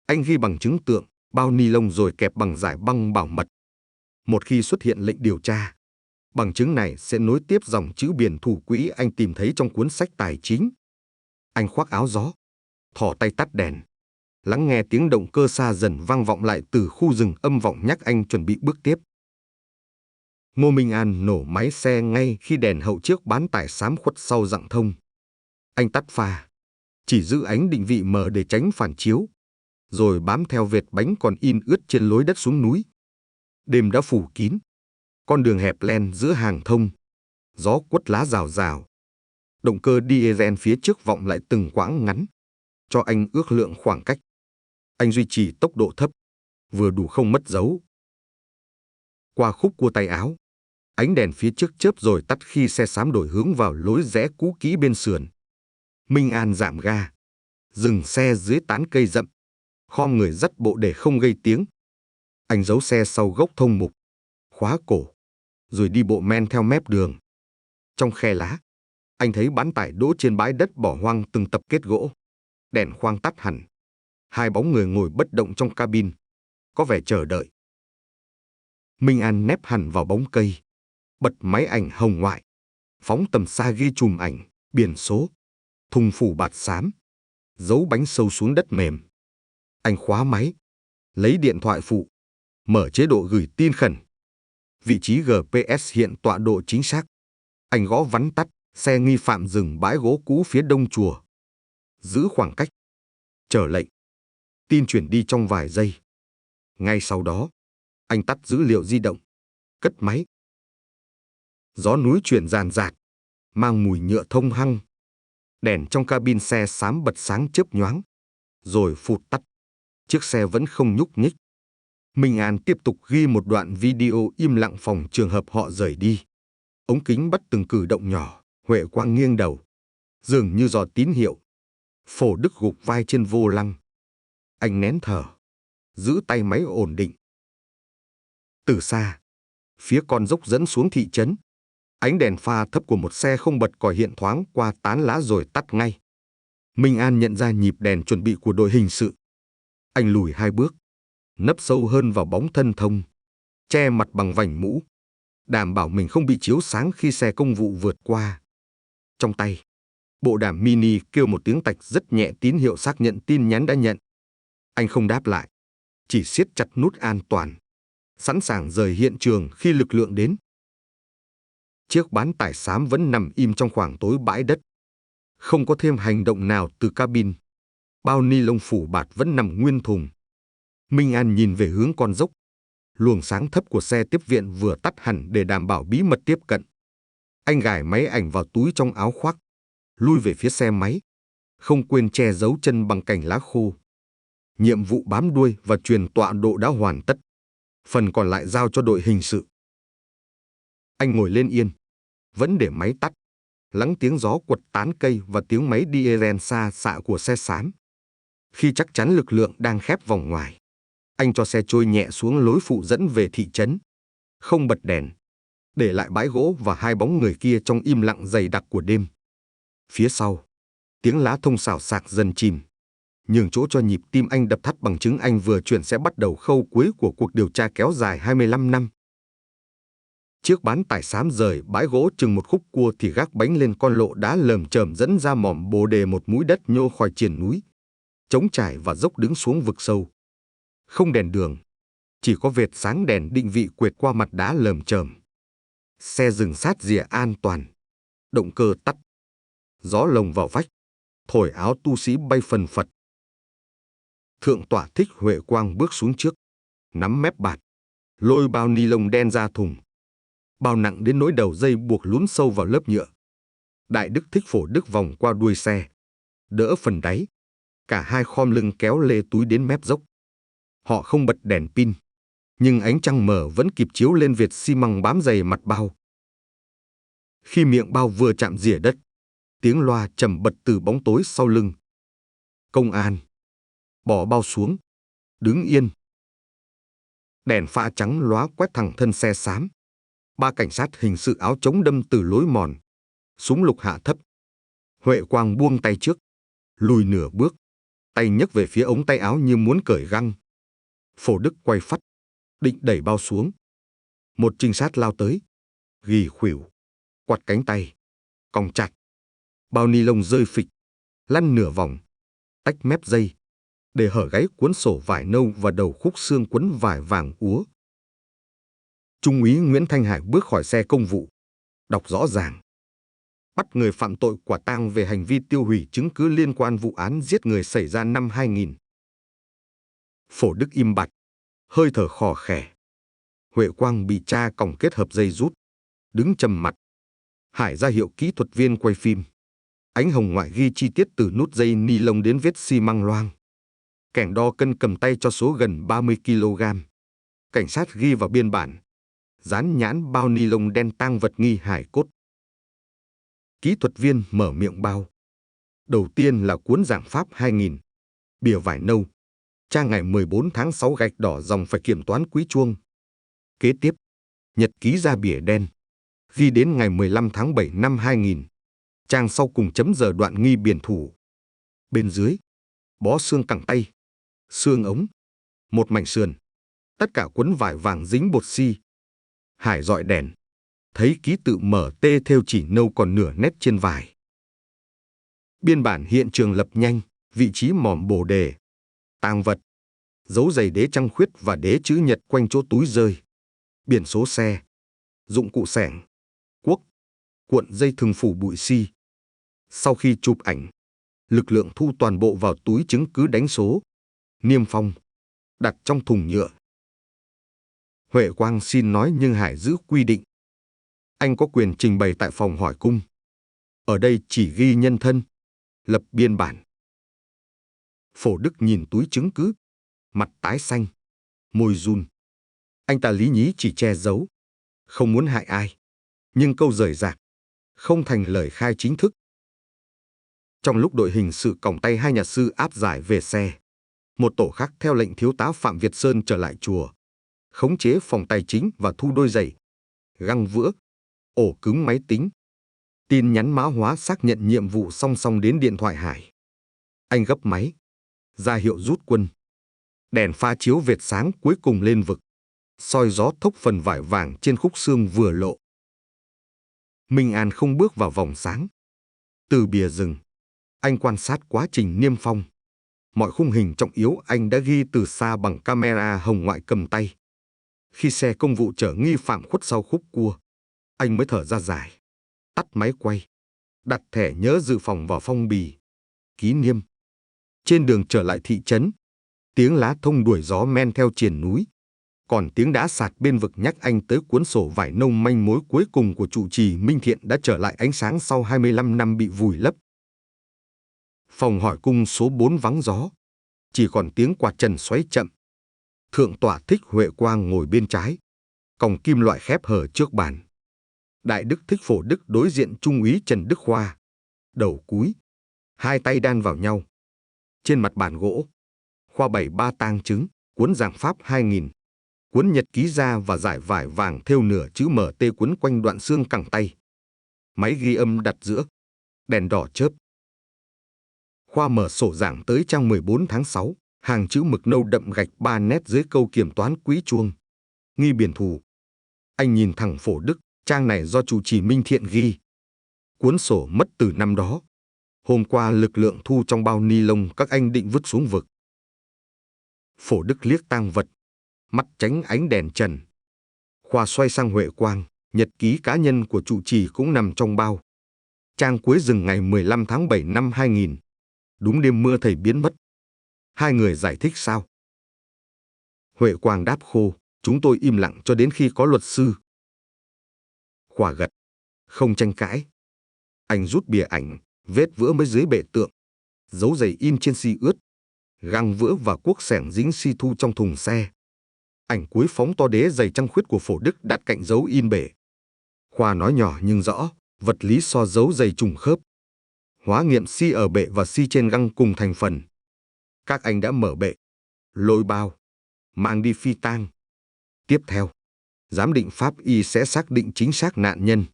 Anh ghi bằng chứng tượng, bao ni lông rồi kẹp bằng dải băng bảo mật. Một khi xuất hiện lệnh điều tra, bằng chứng này sẽ nối tiếp dòng chữ biển thủ quỹ anh tìm thấy trong cuốn sách tài chính. Anh khoác áo gió, thò tay tắt đèn, lắng nghe tiếng động cơ xa dần vang vọng lại từ khu rừng âm vọng nhắc anh chuẩn bị bước tiếp. Ngô Minh An nổ máy xe ngay khi đèn hậu trước bán tải xám khuất sau rặng thông. Anh tắt pha, chỉ giữ ánh định vị mở để tránh phản chiếu, rồi bám theo vệt bánh còn in ướt trên lối đất xuống núi. Đêm đã phủ kín, con đường hẹp len giữa hàng thông, gió quất lá rào rào. Động cơ diesel phía trước vọng lại từng quãng ngắn, cho anh ước lượng khoảng cách. Anh duy trì tốc độ thấp, vừa đủ không mất dấu. Qua khúc cua tay áo, ánh đèn phía trước chớp rồi tắt khi xe xám đổi hướng vào lối rẽ cũ kỹ bên sườn. Minh An giảm ga, dừng xe dưới tán cây rậm, khom người dắt bộ để không gây tiếng. Anh giấu xe sau gốc thông mục, khóa cổ, rồi đi bộ men theo mép đường. Trong khe lá, anh thấy bán tải đỗ trên bãi đất bỏ hoang từng tập kết gỗ. Đèn khoang tắt hẳn. Hai bóng người ngồi bất động trong cabin, có vẻ chờ đợi. Minh An nép hẳn vào bóng cây, bật máy ảnh hồng ngoại, phóng tầm xa ghi chùm ảnh, biển số, thùng phủ bạt xám, dấu bánh sâu xuống đất mềm. Anh khóa máy, lấy điện thoại phụ, mở chế độ gửi tin khẩn. Vị trí GPS hiện tọa độ chính xác. Anh gõ vắn tắt, xe nghi phạm dừng bãi gỗ cũ phía đông chùa. Giữ khoảng cách. Chờ lệnh. Tin chuyển đi trong vài giây. Ngay sau đó, anh tắt dữ liệu di động, cất máy. Gió núi chuyển ràn rạt, mang mùi nhựa thông hăng. Đèn trong cabin xe xám bật sáng chớp nhoáng, rồi phụt tắt. Chiếc xe vẫn không nhúc nhích. Minh An tiếp tục ghi một đoạn video im lặng phòng trường hợp họ rời đi. Ống kính bắt từng cử động nhỏ, Huệ Quang nghiêng đầu, dường như dò tín hiệu. Phổ Đức gục vai trên vô lăng. Anh nén thở, giữ tay máy ổn định. Từ xa, phía con dốc dẫn xuống thị trấn, ánh đèn pha thấp của một xe không bật còi hiện thoáng qua tán lá rồi tắt ngay. Minh An nhận ra nhịp đèn chuẩn bị của đội hình sự. Anh lùi 2 bước, nấp sâu hơn vào bóng thân thông, che mặt bằng vành mũ, đảm bảo mình không bị chiếu sáng khi xe công vụ vượt qua. Trong tay, bộ đàm mini kêu một tiếng tạch rất nhẹ, tín hiệu xác nhận tin nhắn đã nhận. Anh không đáp lại, chỉ siết chặt nút an toàn, sẵn sàng rời hiện trường khi lực lượng đến. Chiếc bán tải xám vẫn nằm im trong khoảng tối bãi đất. Không có thêm hành động nào từ cabin. Bao ni lông phủ bạt vẫn nằm nguyên thùng. Minh An nhìn về hướng con dốc. Luồng sáng thấp của xe tiếp viện vừa tắt hẳn để đảm bảo bí mật tiếp cận. Anh gài máy ảnh vào túi trong áo khoác, lui về phía xe máy, không quên che giấu chân bằng cành lá khô. Nhiệm vụ bám đuôi và truyền tọa độ đã hoàn tất. phần còn lại giao cho đội hình sự. Anh ngồi lên yên, vẫn để máy tắt, lắng tiếng gió quật tán cây và tiếng máy diesel xa xạ của xe xám. Khi chắc chắn lực lượng đang khép vòng ngoài, anh cho xe trôi nhẹ xuống lối phụ dẫn về thị trấn, không bật đèn, để lại bãi gỗ và hai bóng người kia trong im lặng dày đặc của đêm. Phía sau, tiếng lá thông xào xạc dần chìm, nhường chỗ cho nhịp tim anh đập thắt, bằng chứng anh vừa chuyển sẽ bắt đầu khâu cuối của cuộc điều tra kéo dài 25 năm. Chiếc bán tải xám rời bãi gỗ chừng một khúc cua thì gác bánh lên con lộ đá lởm chởm dẫn ra mỏm Bồ Đề, một mũi đất nhô khỏi triền núi, trống trải và dốc đứng xuống vực sâu. Không đèn đường, chỉ có vệt sáng đèn định vị quệt qua mặt đá lởm chởm. Xe dừng sát rìa an toàn, động cơ tắt. Gió lồng vào vách, thổi áo tu sĩ bay phần phật. Thượng tọa Thích Huệ Quang bước xuống trước, nắm mép bạt, lôi bao ni lông đen ra thùng. Bao nặng đến nỗi đầu dây buộc lún sâu vào lớp nhựa. Đại đức Thích Phổ Đức vòng qua đuôi xe, đỡ phần đáy. Cả hai khom lưng kéo lê túi đến mép dốc. Họ không bật đèn pin, nhưng ánh trăng mờ vẫn kịp chiếu lên vệt xi măng bám dày mặt bao. Khi miệng bao vừa chạm rìa đất, tiếng loa trầm bật từ bóng tối sau lưng. Công an. Bỏ bao xuống. Đứng yên. Đèn pha trắng lóa quét thẳng thân xe xám. 3 cảnh sát hình sự áo chống đâm từ lối mòn. Súng lục hạ thấp. Huệ Quang buông tay trước, lùi nửa bước, tay nhấc về phía ống tay áo như muốn cởi găng. Phổ Đức quay phắt, định đẩy bao xuống. Một trinh sát lao tới, ghì khuỷu, quạt cánh tay, còng chặt. Bao ni lông rơi phịch, lăn nửa vòng, tách mép dây, để hở gáy cuốn sổ vải nâu và đầu khúc xương quấn vải vàng úa. Trung úy Nguyễn Thanh Hải bước khỏi xe công vụ, đọc rõ ràng: bắt người phạm tội quả tang về hành vi tiêu hủy chứng cứ liên quan vụ án giết người xảy ra năm 2000. Phổ Đức im bặt, hơi thở khò khè. Huệ Quang bị tra còng kết hợp dây rút, đứng trầm mặt. Hải ra hiệu kỹ thuật viên quay phim. Ánh hồng ngoại ghi chi tiết từ nút dây ni lông đến vết xi măng loang. Kẻng đo cân cầm tay cho số gần 30 kg. Cảnh sát ghi vào biên bản, dán nhãn bao ni lông đen tang vật nghi hải cốt. Kỹ thuật viên mở miệng bao. Đầu tiên là cuốn giảng pháp 2000, bìa vải nâu, trang ngày 14 tháng 6 gạch đỏ dòng phải kiểm toán quý chuông. Kế tiếp, nhật ký ra bìa đen, ghi đến ngày 15 tháng 7 năm 2000, trang sau cùng chấm giờ đoạn nghi biển thủ. Bên dưới, bó xương cẳng tay, xương ống, một mảnh sườn, tất cả quấn vải vàng dính bột xi. Hải dọi đèn, thấy ký tự MT thêu chỉ nâu còn nửa nét trên vải. Biên bản hiện trường lập nhanh, vị trí mỏm Bồ Đề, tang vật, dấu giày đế trăng khuyết và đế chữ nhật quanh chỗ túi rơi, biển số xe, dụng cụ xẻng, cuốc, cuộn dây thừng phủ bụi xi. Sau khi chụp ảnh, lực lượng thu toàn bộ vào túi chứng cứ đánh số, niêm phong, đặt trong thùng nhựa. Huệ Quang xin nói nhưng Hải giữ quy định. Anh có quyền trình bày tại phòng hỏi cung. Ở đây chỉ ghi nhân thân, lập biên bản. Phổ Đức nhìn túi chứng cứ, mặt tái xanh, môi run. Anh ta lý nhí chỉ che giấu, không muốn hại ai, nhưng câu rời rạc, không thành lời khai chính thức. Trong lúc đội hình sự còng tay hai nhà sư áp giải về xe, một tổ khác theo lệnh thiếu tá Phạm Việt Sơn trở lại chùa, khống chế phòng tài chính và thu đôi giày, găng vữa, ổ cứng máy tính. Tin nhắn mã hóa xác nhận nhiệm vụ song song đến điện thoại Hải. Anh gấp máy, ra hiệu rút quân. Đèn pha chiếu vệt sáng cuối cùng lên vực, soi gió thốc phần vải vàng trên khúc xương vừa lộ. Minh An không bước vào vòng sáng. Từ bìa rừng, anh quan sát quá trình niêm phong. Mọi khung hình trọng yếu anh đã ghi từ xa bằng camera hồng ngoại cầm tay. Khi xe công vụ chở nghi phạm khuất sau khúc cua, anh mới thở ra dài, tắt máy quay, đặt thẻ nhớ dự phòng vào phong bì, ký niêm. Trên đường trở lại thị trấn, tiếng lá thông đuổi gió men theo triền núi, còn tiếng đá sạt bên vực nhắc anh tới cuốn sổ vải nâu manh mối cuối cùng của trụ trì Minh Thiện đã trở lại ánh sáng sau 25 năm bị vùi lấp. Phòng hỏi cung số 4 vắng gió, chỉ còn tiếng quạt trần xoáy chậm. Thượng tọa Thích Huệ Quang ngồi bên trái, còng kim loại khép hở trước bàn. Đại đức Thích Phổ Đức đối diện Trung úy Trần Đức Khoa, đầu cúi, hai tay đan vào nhau. Trên mặt bàn gỗ, Khoa bày 3 tang chứng, cuốn giảng pháp 2000, cuốn nhật ký ra và dải vải vàng thêu nửa chữ MT quấn quanh đoạn xương cẳng tay. Máy ghi âm đặt giữa, đèn đỏ chớp. Khoa mở sổ giảng tới trang 14 tháng 6, hàng chữ mực nâu đậm gạch 3 nét dưới câu kiểm toán quý chuông. Nghi biển thù. Anh nhìn thẳng Phổ Đức, trang này do chủ trì Minh Thiện ghi. Cuốn sổ mất từ năm đó. Hôm qua lực lượng thu trong bao ni lông các anh định vứt xuống vực. Phổ Đức liếc tang vật, mắt tránh ánh đèn trần. Khoa xoay sang Huệ Quang, nhật ký cá nhân của trụ trì cũng nằm trong bao. Trang cuối dừng ngày 15 tháng 7 năm 2000. Đúng đêm mưa thầy biến mất. Hai người giải thích sao? Huệ Quang đáp khô, chúng tôi im lặng cho đến khi có luật sư. Khoa gật, không tranh cãi. Anh rút bìa ảnh, vết vữa mới dưới bệ tượng. Dấu giày in trên xi ướt. Găng vữa và cuốc xẻng dính xi thu trong thùng xe. Ảnh cuối phóng to đế giày trăng khuyết của Phổ Đức đặt cạnh dấu in bể. Khoa nói nhỏ nhưng rõ, vật lý so dấu giày trùng khớp. Hóa nghiệm xi ở bệ và xi trên găng cùng thành phần. Các anh đã mở bệ, lôi bao, mang đi phi tang. Tiếp theo, giám định pháp y sẽ xác định chính xác nạn nhân.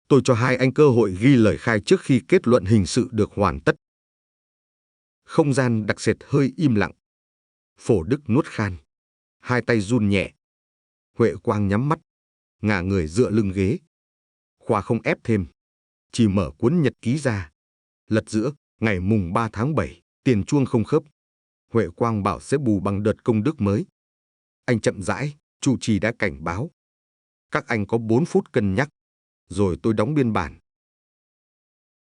Tôi cho hai anh cơ hội ghi lời khai trước khi kết luận hình sự được hoàn tất. Không gian đặc sệt hơi im lặng. Phổ Đức nuốt khan, hai tay run nhẹ. Huệ Quang nhắm mắt, ngả người dựa lưng ghế. Khoa không ép thêm, chỉ mở cuốn nhật ký ra. Lật giữa, ngày mùng 3 tháng 7, tiền chuông không khớp. Huệ Quang bảo sẽ bù bằng đợt công đức mới. Anh chậm rãi, trụ trì đã cảnh báo. Các anh có 4 phút cân nhắc, rồi tôi đóng biên bản.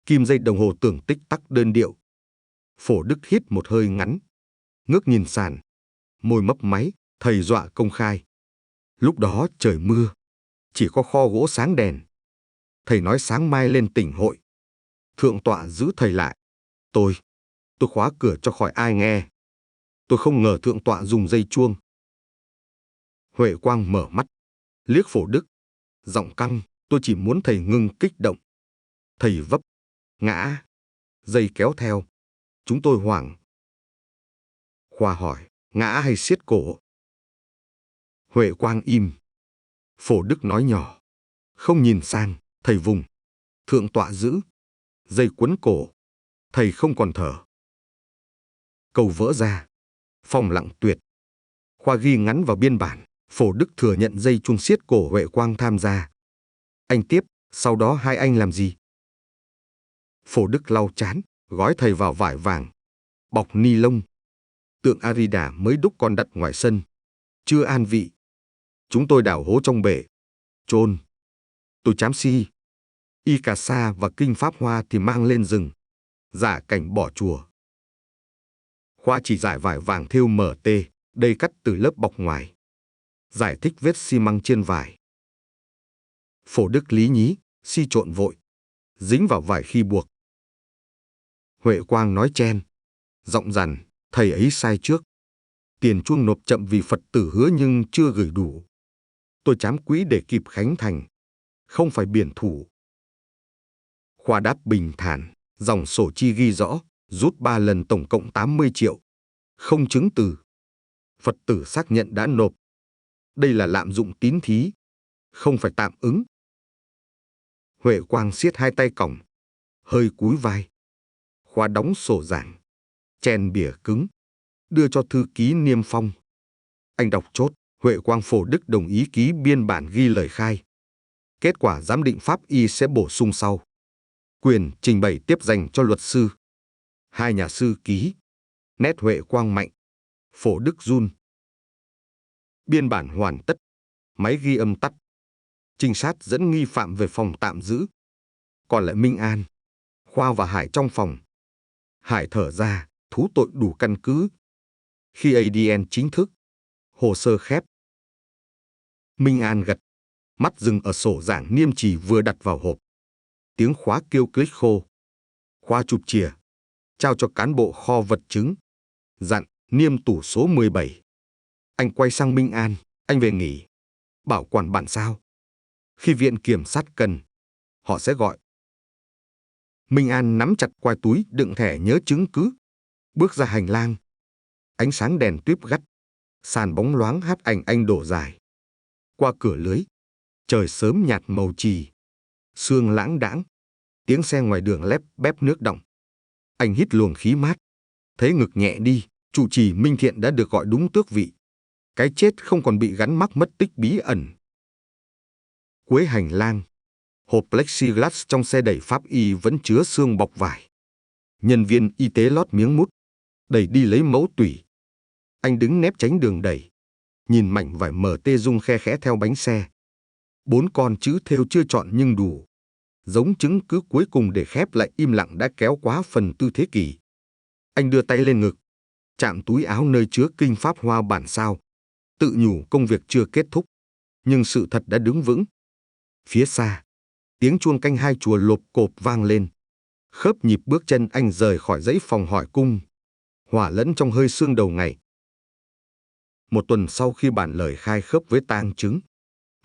Kim dây đồng hồ tưởng tích tắc đơn điệu. Phổ Đức hít một hơi ngắn, ngước nhìn sàn, môi mấp máy, thầy dọa công khai. Lúc đó trời mưa, chỉ có kho gỗ sáng đèn. Thầy nói sáng mai lên tỉnh hội. Thượng tọa giữ thầy lại. Tôi khóa cửa cho khỏi ai nghe. Tôi không ngờ thượng tọa dùng dây chuông. Huệ Quang mở mắt, liếc Phổ Đức, giọng căng, tôi chỉ muốn thầy ngưng kích động. Thầy vấp, ngã, dây kéo theo. Chúng tôi hoảng. Khoa hỏi, ngã hay siết cổ? Huệ Quang im. Phổ Đức nói nhỏ, không nhìn sang, thầy vùng. Thượng tọa giữ, dây quấn cổ. Thầy không còn thở. Câu vỡ ra, phòng lặng tuyệt. Khoa ghi ngắn vào biên bản, Phổ Đức thừa nhận dây chuông siết cổ Huệ Quang tham gia. Anh tiếp, sau đó hai anh làm gì? Phổ Đức lau trán, gói thầy vào vải vàng, bọc ni lông. Tượng Arida mới đúc còn đặt ngoài sân, chưa an vị. Chúng tôi đào hố trong bể, chôn. Tôi chám xi, y cà sa và kinh pháp hoa thì mang lên rừng, giả cảnh bỏ chùa. Khoa chỉ giải vải vàng thêu MT, đây cắt từ lớp bọc ngoài. Giải thích vết xi măng trên vải. Phổ Đức lý nhí, xi trộn vội, dính vào vải khi buộc. Huệ Quang nói chen, giọng dằn, thầy ấy sai trước. Tiền chuông nộp chậm vì Phật tử hứa nhưng chưa gửi đủ. Tôi trám quỹ để kịp khánh thành, không phải biển thủ. Khoa đáp bình thản, dòng sổ chi ghi rõ, rút 3 lần tổng cộng 80 triệu. Không chứng từ. Phật tử xác nhận đã nộp. Đây là lạm dụng tín thí, không phải tạm ứng. Huệ Quang siết hai tay còng, hơi cúi vai. Khoa đóng sổ giảng, chèn bìa cứng, đưa cho thư ký niêm phong. Anh đọc chốt, Huệ Quang Phổ Đức đồng ý ký biên bản ghi lời khai. Kết quả giám định pháp y sẽ bổ sung sau. Quyền trình bày tiếp dành cho luật sư. Hai nhà sư ký. Nét Huệ Quang mạnh. Phổ Đức run. Biên bản hoàn tất. Máy ghi âm tắt. Trinh sát dẫn nghi phạm về phòng tạm giữ. Còn lại Minh An, Khoa và Hải trong phòng. Hải thở ra, thú tội đủ căn cứ. Khi ADN chính thức, hồ sơ khép. Minh An gật, mắt dừng ở sổ giảng niêm trì vừa đặt vào hộp. Tiếng khóa kêu click khô. Khoa chụp chìa, trao cho cán bộ kho vật chứng. Dặn, niêm tủ số 17. Anh quay sang Minh An, anh về nghỉ. Bảo quản bản sao. Khi viện kiểm sát cần, họ sẽ gọi. Minh An nắm chặt quai túi đựng thẻ nhớ chứng cứ, bước ra hành lang. Ánh sáng đèn tuýp gắt, sàn bóng loáng hắt ảnh anh đổ dài. Qua cửa lưới, trời sớm nhạt màu chì, sương lãng đãng, tiếng xe ngoài đường lép bép nước đọng. Anh hít luồng khí mát, thấy ngực nhẹ đi, trụ trì Minh Thiện đã được gọi đúng tước vị. Cái chết không còn bị gắn mắc mất tích bí ẩn. Cuối hành lang, hộp plexiglass trong xe đẩy pháp y vẫn chứa xương bọc vải. Nhân viên y tế lót miếng mút, đẩy đi lấy mẫu tủy. Anh đứng nép tránh đường đẩy, nhìn mảnh vải mờ tê rung khe khẽ theo bánh xe. 4 con chữ thêu chưa chọn nhưng đủ. Giống chứng cứ cuối cùng để khép lại im lặng đã kéo quá phần tư thế kỷ. Anh đưa tay lên ngực, chạm túi áo nơi chứa kinh pháp hoa bản sao. Tự nhủ công việc chưa kết thúc, nhưng sự thật đã đứng vững. Phía xa, tiếng chuông canh 2 chùa lộp cộp vang lên. Khớp nhịp bước chân anh rời khỏi dãy phòng hỏi cung, hòa lẫn trong hơi sương đầu ngày. Một tuần sau khi bản lời khai khớp với tang chứng,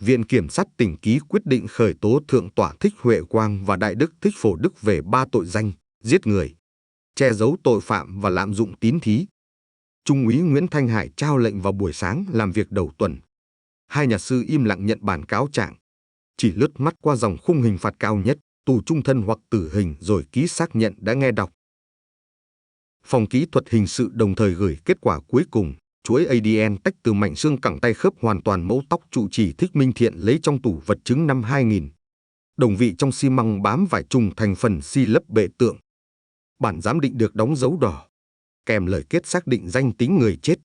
Viện Kiểm sát tỉnh Ký quyết định khởi tố Thượng tọa Thích Huệ Quang và Đại đức Thích Phổ Đức về 3 tội danh: giết người, che giấu tội phạm và lạm dụng tín thí. Trung úy Nguyễn Thanh Hải trao lệnh vào buổi sáng làm việc đầu tuần. Hai nhà sư im lặng nhận bản cáo trạng, chỉ lướt mắt qua dòng khung hình phạt cao nhất, tù trung thân hoặc tử hình rồi ký xác nhận đã nghe đọc. Phòng kỹ thuật hình sự đồng thời gửi kết quả cuối cùng, chuỗi ADN tách từ mảnh xương cẳng tay khớp hoàn toàn mẫu tóc trụ trì Thích Minh Thiện lấy trong tủ vật chứng năm 2000. Đồng vị trong xi măng bám vải trùng thành phần xi lấp bệ tượng. Bản giám định được đóng dấu đỏ, kèm lời kết xác định danh tính người chết.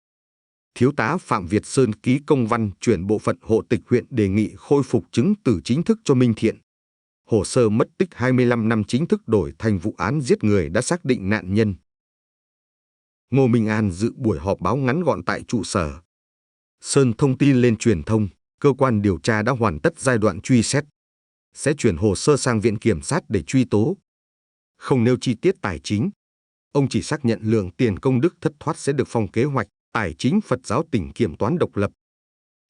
Thiếu tá Phạm Việt Sơn ký công văn chuyển bộ phận hộ tịch huyện đề nghị khôi phục chứng từ chính thức cho Minh Thiện. Hồ sơ mất tích 25 năm chính thức đổi thành vụ án giết người đã xác định nạn nhân. Ngô Minh An dự buổi họp báo ngắn gọn tại trụ sở. Sơn thông tin lên truyền thông, cơ quan điều tra đã hoàn tất giai đoạn truy xét. Sẽ chuyển hồ sơ sang Viện Kiểm sát để truy tố. Không nêu chi tiết tài chính. Ông chỉ xác nhận lượng tiền công đức thất thoát sẽ được phòng kế hoạch Tài chính Phật giáo tỉnh kiểm toán độc lập.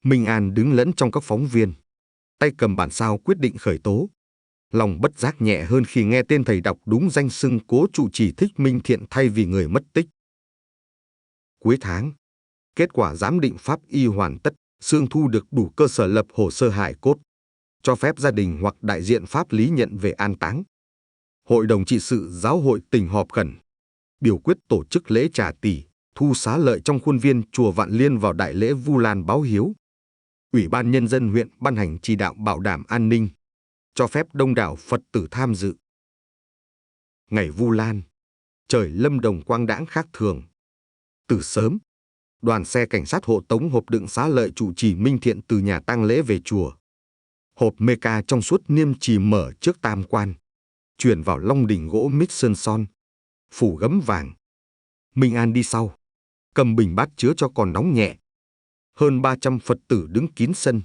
Minh An đứng lẫn trong các phóng viên, tay cầm bản sao quyết định khởi tố. Lòng bất giác nhẹ hơn khi nghe tên thầy đọc đúng danh xưng cố trụ trì Thích Minh Thiện thay vì người mất tích. Cuối tháng, kết quả giám định pháp y hoàn tất, xương thu được đủ cơ sở lập hồ sơ hài cốt, cho phép gia đình hoặc đại diện pháp lý nhận về an táng. Hội đồng trị sự giáo hội tỉnh họp khẩn, biểu quyết tổ chức lễ trả tỷ, thu xá lợi trong khuôn viên chùa Vạn Liên vào đại lễ Vu Lan báo hiếu. Ủy ban Nhân dân huyện ban hành chỉ đạo bảo đảm an ninh, cho phép đông đảo Phật tử tham dự. Ngày Vu Lan, trời Lâm Đồng quang đãng khác thường. Từ sớm, đoàn xe cảnh sát hộ tống hộp đựng xá lợi trụ trì Minh Thiện từ nhà tang lễ về chùa. Hộp meca trong suốt niêm trì mở trước tam quan, chuyển vào long đỉnh gỗ mít sơn son, phủ gấm vàng. Minh An đi sau, cầm bình bát chứa cho còn nóng nhẹ. Hơn 300 Phật tử đứng kín sân,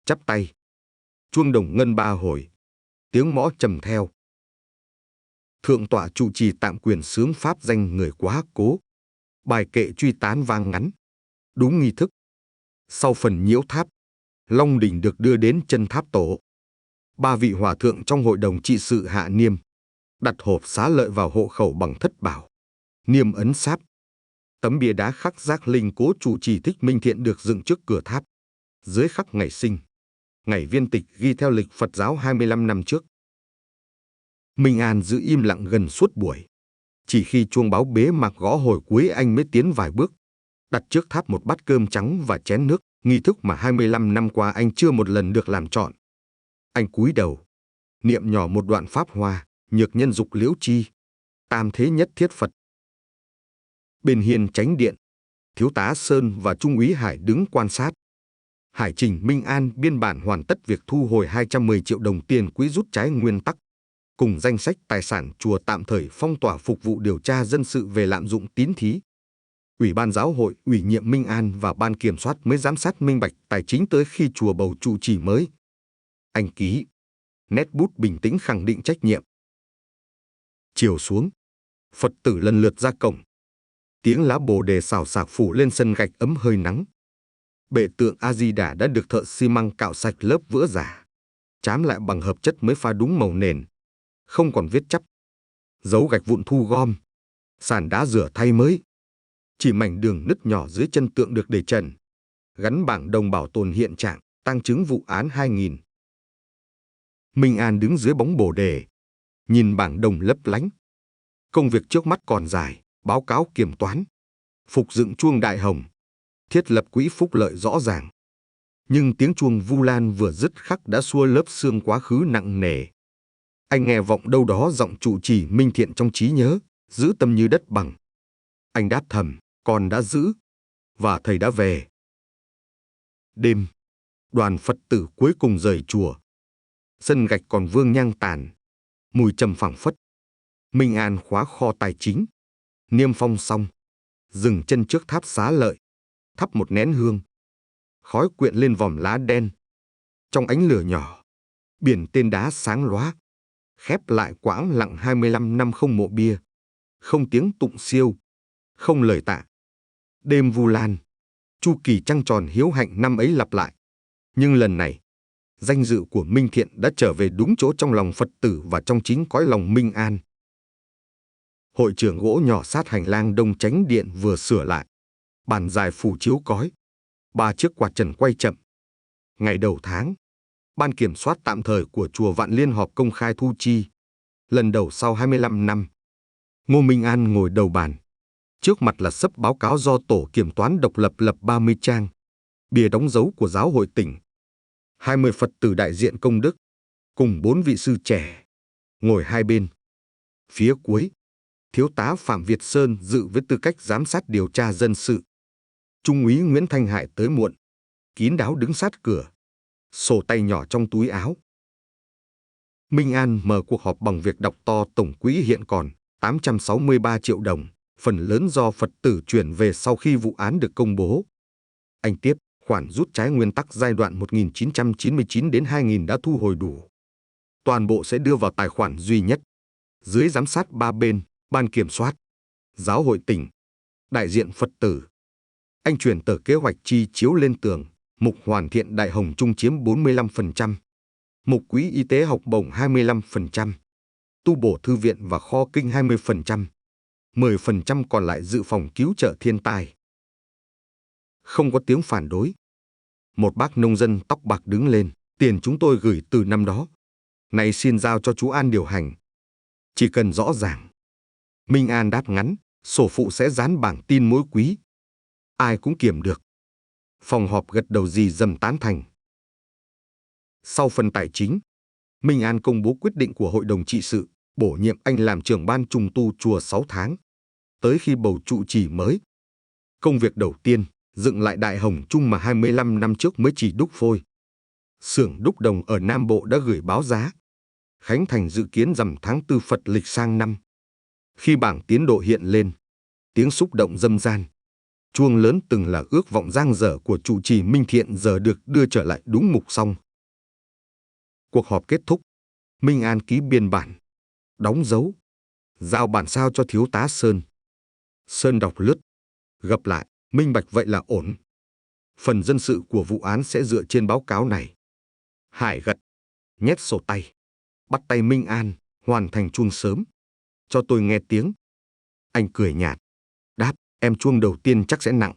chắp tay. Chuông đồng ngân 3 hồi, tiếng mõ trầm theo. Thượng tọa trụ trì tạm quyền sướng pháp danh người quá cố. Bài kệ truy tán vang ngắn, đúng nghi thức. Sau phần nhiễu tháp, long đỉnh được đưa đến chân tháp tổ. 3 vị hòa thượng trong hội đồng trị sự hạ niêm, đặt hộp xá lợi vào hộ khẩu bằng thất bảo, niêm ấn sáp. Tấm bia đá khắc giác linh cố trụ trì Thích Minh Thiện được dựng trước cửa tháp. Dưới khắc ngày sinh, ngày viên tịch ghi theo lịch Phật giáo 25 năm trước. Minh An giữ im lặng gần suốt buổi. Chỉ khi chuông báo bế mạc gõ hồi cuối anh mới tiến vài bước, đặt trước tháp một bát cơm trắng và chén nước, nghi thức mà 25 năm qua anh chưa một lần được làm trọn. Anh cúi đầu, niệm nhỏ một đoạn pháp hoa, nhược nhân dục liễu chi, tam thế nhất thiết Phật. Bên hiên chánh điện, thiếu tá Sơn và trung úy Hải đứng quan sát. Hải trình Minh An biên bản hoàn tất việc thu hồi 210 triệu đồng tiền quỹ rút trái nguyên tắc, cùng danh sách tài sản chùa tạm thời phong tỏa phục vụ điều tra dân sự về lạm dụng tín thí. Ủy ban giáo hội ủy nhiệm Minh An và ban kiểm soát mới giám sát minh bạch tài chính tới khi chùa bầu trụ trì mới. Anh ký, nét bút bình tĩnh khẳng định trách nhiệm. Chiều xuống, Phật tử lần lượt ra cổng. Tiếng lá bồ đề xào xạc phủ lên sân gạch ấm hơi nắng. Bệ tượng A-di-đà đã được thợ xi măng cạo sạch lớp vữa giả, trám lại bằng hợp chất mới pha đúng màu nền, không còn vết chắp. Dấu gạch vụn thu gom, sàn đá rửa thay mới. Chỉ mảnh đường nứt nhỏ dưới chân tượng được để trần, gắn bảng đồng bảo tồn hiện trạng, tang chứng vụ án 2000. Minh An đứng dưới bóng bồ đề, nhìn bảng đồng lấp lánh. Công việc trước mắt còn dài, báo cáo kiểm toán, phục dựng chuông đại hồng, thiết lập quỹ phúc lợi rõ ràng. Nhưng tiếng chuông Vu Lan vừa dứt khắc đã xua lớp xương quá khứ nặng nề. Anh nghe vọng đâu đó giọng trụ trì Minh Thiện trong trí nhớ, giữ tâm như đất bằng. Anh đáp thầm, con đã giữ, và thầy đã về. Đêm, đoàn Phật tử cuối cùng rời chùa. Sân gạch còn vương nhang tàn, mùi trầm phảng phất. Minh An khóa kho tài chính, niêm phong xong, dừng chân trước tháp Xá Lợi, thắp một nén hương. Khói quyện lên vòm lá đen. Trong ánh lửa nhỏ, biển tên đá sáng lóa, khép lại quãng lặng 25 năm không mộ bia, không tiếng tụng siêu, không lời tạ. Đêm Vu Lan, chu kỳ trăng tròn hiếu hạnh năm ấy lặp lại. Nhưng lần này, danh dự của Minh Thiện đã trở về đúng chỗ trong lòng Phật tử và trong chính cõi lòng Minh An. Hội trường gỗ nhỏ sát hành lang đông chánh điện vừa sửa lại. Bàn dài phủ chiếu cói, 3 chiếc quạt trần quay chậm. Ngày đầu tháng, ban kiểm soát tạm thời của chùa Vạn Liên họp công khai thu chi. Lần đầu sau 25 năm. Ngô Minh An ngồi đầu bàn. Trước mặt là xấp báo cáo do tổ kiểm toán độc lập lập 30 trang. Bìa đóng dấu của giáo hội tỉnh. 20 Phật tử đại diện công đức, cùng 4 vị sư trẻ, ngồi hai bên. Phía cuối, Thiếu tá Phạm Việt Sơn dự với tư cách giám sát điều tra dân sự. Trung úy Nguyễn Thanh Hải tới muộn, kín đáo đứng sát cửa, sổ tay nhỏ trong túi áo. Minh An mở cuộc họp bằng việc đọc to tổng quỹ hiện còn 863 triệu đồng, phần lớn do Phật tử chuyển về sau khi vụ án được công bố. Anh tiếp, khoản rút trái nguyên tắc giai đoạn 1999 đến 2000 đã thu hồi đủ. Toàn bộ sẽ đưa vào tài khoản duy nhất. Dưới giám sát 3 bên, ban kiểm soát, giáo hội tỉnh, đại diện Phật tử. Anh chuyển tờ kế hoạch chi chiếu lên tường, mục hoàn thiện đại hồng chung chiếm 45%, mục quỹ y tế học bổng 25%, tu bổ thư viện và kho kinh 20%, 10% còn lại dự phòng cứu trợ thiên tai. Không có tiếng phản đối. Một bác nông dân tóc bạc đứng lên, tiền chúng tôi gửi từ năm đó. Này xin giao cho chú An điều hành. Chỉ cần rõ ràng. Minh An đáp ngắn, sổ phụ sẽ dán bảng tin mỗi quý. Ai cũng kiểm được. Phòng họp gật đầu rì rầm tán thành. Sau phần tài chính, Minh An công bố quyết định của Hội đồng trị sự, bổ nhiệm anh làm trưởng ban trùng tu chùa 6 tháng. Tới khi bầu trụ trì mới. Công việc đầu tiên, dựng lại đại hồng chung mà 25 năm trước mới chỉ đúc phôi. Xưởng đúc đồng ở Nam Bộ đã gửi báo giá. Khánh thành dự kiến rằm tháng 4 Phật lịch sang năm. Khi bảng tiến độ hiện lên, tiếng xúc động dâm gian. Chuông lớn từng là ước vọng dang dở của trụ trì Minh Thiện giờ được đưa trở lại đúng mục xong. Cuộc họp kết thúc, Minh An ký biên bản, đóng dấu, giao bản sao cho thiếu tá Sơn. Sơn đọc lướt, gập lại, minh bạch vậy là ổn. Phần dân sự của vụ án sẽ dựa trên báo cáo này. Hải gật, nhét sổ tay, bắt tay Minh An, hoàn thành chuông sớm. Cho tôi nghe tiếng. Anh cười nhạt, đáp, em chuông đầu tiên chắc sẽ nặng.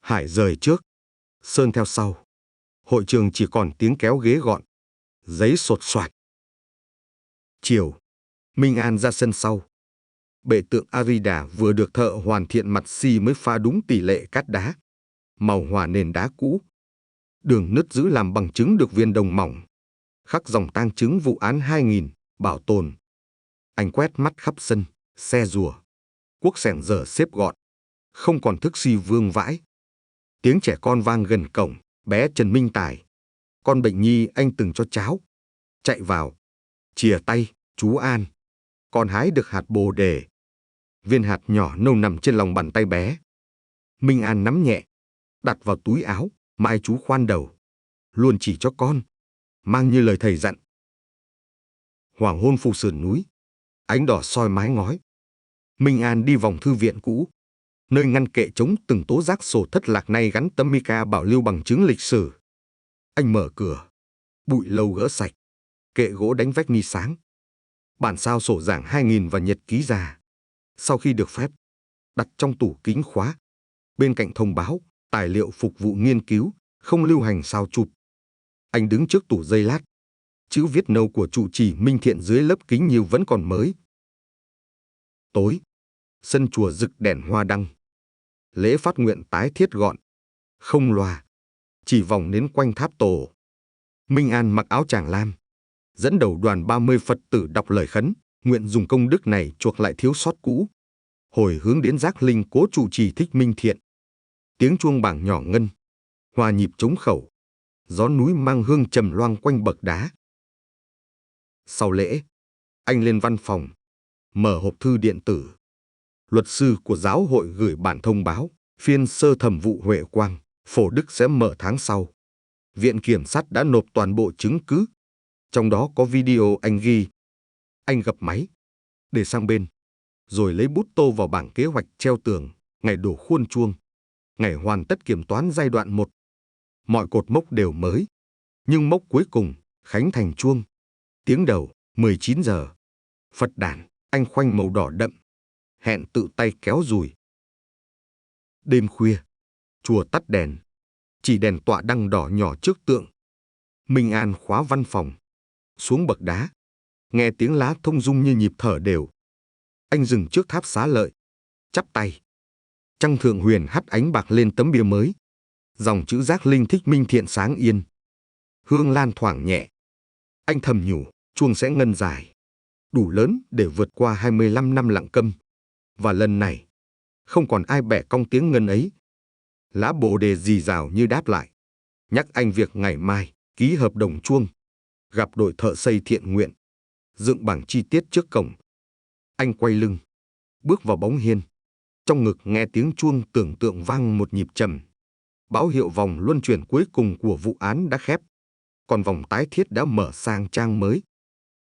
Hải rời trước, Sơn theo sau. Hội trường chỉ còn tiếng kéo ghế gọn, giấy sột soạt. Chiều, Minh An ra sân sau. Bệ tượng A-di-đà vừa được thợ hoàn thiện mặt xi mới pha đúng tỷ lệ cát đá. Màu hòa nền đá cũ. Đường nứt giữ làm bằng chứng được viên đồng mỏng. Khắc dòng tang chứng vụ án 2000, bảo tồn. Anh quét mắt khắp sân, xe rùa. Cuốc xẻng giờ xếp gọn. Không còn thức xi vương vãi. Tiếng trẻ con vang gần cổng, bé Trần Minh Tài. Con bệnh nhi anh từng cho cháo. Chạy vào. Chìa tay, chú An. Con hái được hạt bồ đề. Viên hạt nhỏ nâu nằm trên lòng bàn tay bé. Minh An nắm nhẹ, đặt vào túi áo, mai chú khoan đầu. Luôn chỉ cho con, mang như lời thầy dặn. Hoàng hôn phủ sườn núi, ánh đỏ soi mái ngói. Minh An đi vòng thư viện cũ. Nơi ngăn kệ trống từng tố giác sổ thất lạc nay gắn tấm mica bảo lưu bằng chứng lịch sử. Anh mở cửa, bụi lâu gỡ sạch, kệ gỗ đánh vách ni sáng. Bản sao sổ giảng 2000 và nhật ký ra. Sau khi được phép, đặt trong tủ kính khóa. Bên cạnh thông báo, tài liệu phục vụ nghiên cứu, không lưu hành sao chụp. Anh đứng trước tủ giây lát. Chữ viết nâu của trụ trì Minh Thiện dưới lớp kính như vẫn còn mới. Tối, sân chùa rực đèn hoa đăng. Lễ phát nguyện tái thiết gọn, không loa, chỉ vòng nến quanh tháp tổ. Minh An mặc áo tràng lam, dẫn đầu đoàn 30 Phật tử đọc lời khấn, nguyện dùng công đức này chuộc lại thiếu sót cũ. Hồi hướng đến giác linh cố trụ trì Thích Minh Thiện. Tiếng chuông bảng nhỏ ngân, hòa nhịp trống khẩu, gió núi mang hương trầm loang quanh bậc đá. Sau lễ, anh lên văn phòng, mở hộp thư điện tử. Luật sư của giáo hội gửi bản thông báo, phiên sơ thẩm vụ Huệ Quang, Phổ Đức sẽ mở tháng sau. Viện Kiểm sát đã nộp toàn bộ chứng cứ, trong đó có video anh ghi. Anh gập máy, để sang bên, rồi lấy bút tô vào bảng kế hoạch treo tường, ngày đổ khuôn chuông, ngày hoàn tất kiểm toán giai đoạn 1. Mọi cột mốc đều mới, nhưng mốc cuối cùng, khánh thành chuông. Tiếng đầu, 19 giờ. Phật đàn, anh khoanh màu đỏ đậm. Hẹn tự tay kéo dùi. Đêm khuya, chùa tắt đèn, chỉ đèn tọa đăng đỏ nhỏ trước tượng. Minh An khóa văn phòng, xuống bậc đá, nghe tiếng lá thông rung như nhịp thở đều. Anh dừng trước tháp Xá Lợi, chắp tay. Trăng thượng huyền hắt ánh bạc lên tấm bia mới. Dòng chữ giác linh Thích Minh Thiện sáng yên. Hương lan thoảng nhẹ. Anh thầm nhủ, chuông sẽ ngân dài, đủ lớn để vượt qua 25 năm lặng câm. Và lần này, không còn ai bẻ cong tiếng ngân ấy. Lá bồ đề rì rào như đáp lại, nhắc anh việc ngày mai ký hợp đồng chuông, gặp đội thợ xây thiện nguyện, dựng bảng chi tiết trước cổng. Anh quay lưng, bước vào bóng hiên. Trong ngực nghe tiếng chuông tưởng tượng vang một nhịp trầm. Báo hiệu vòng luân chuyển cuối cùng của vụ án đã khép, còn vòng tái thiết đã mở sang trang mới.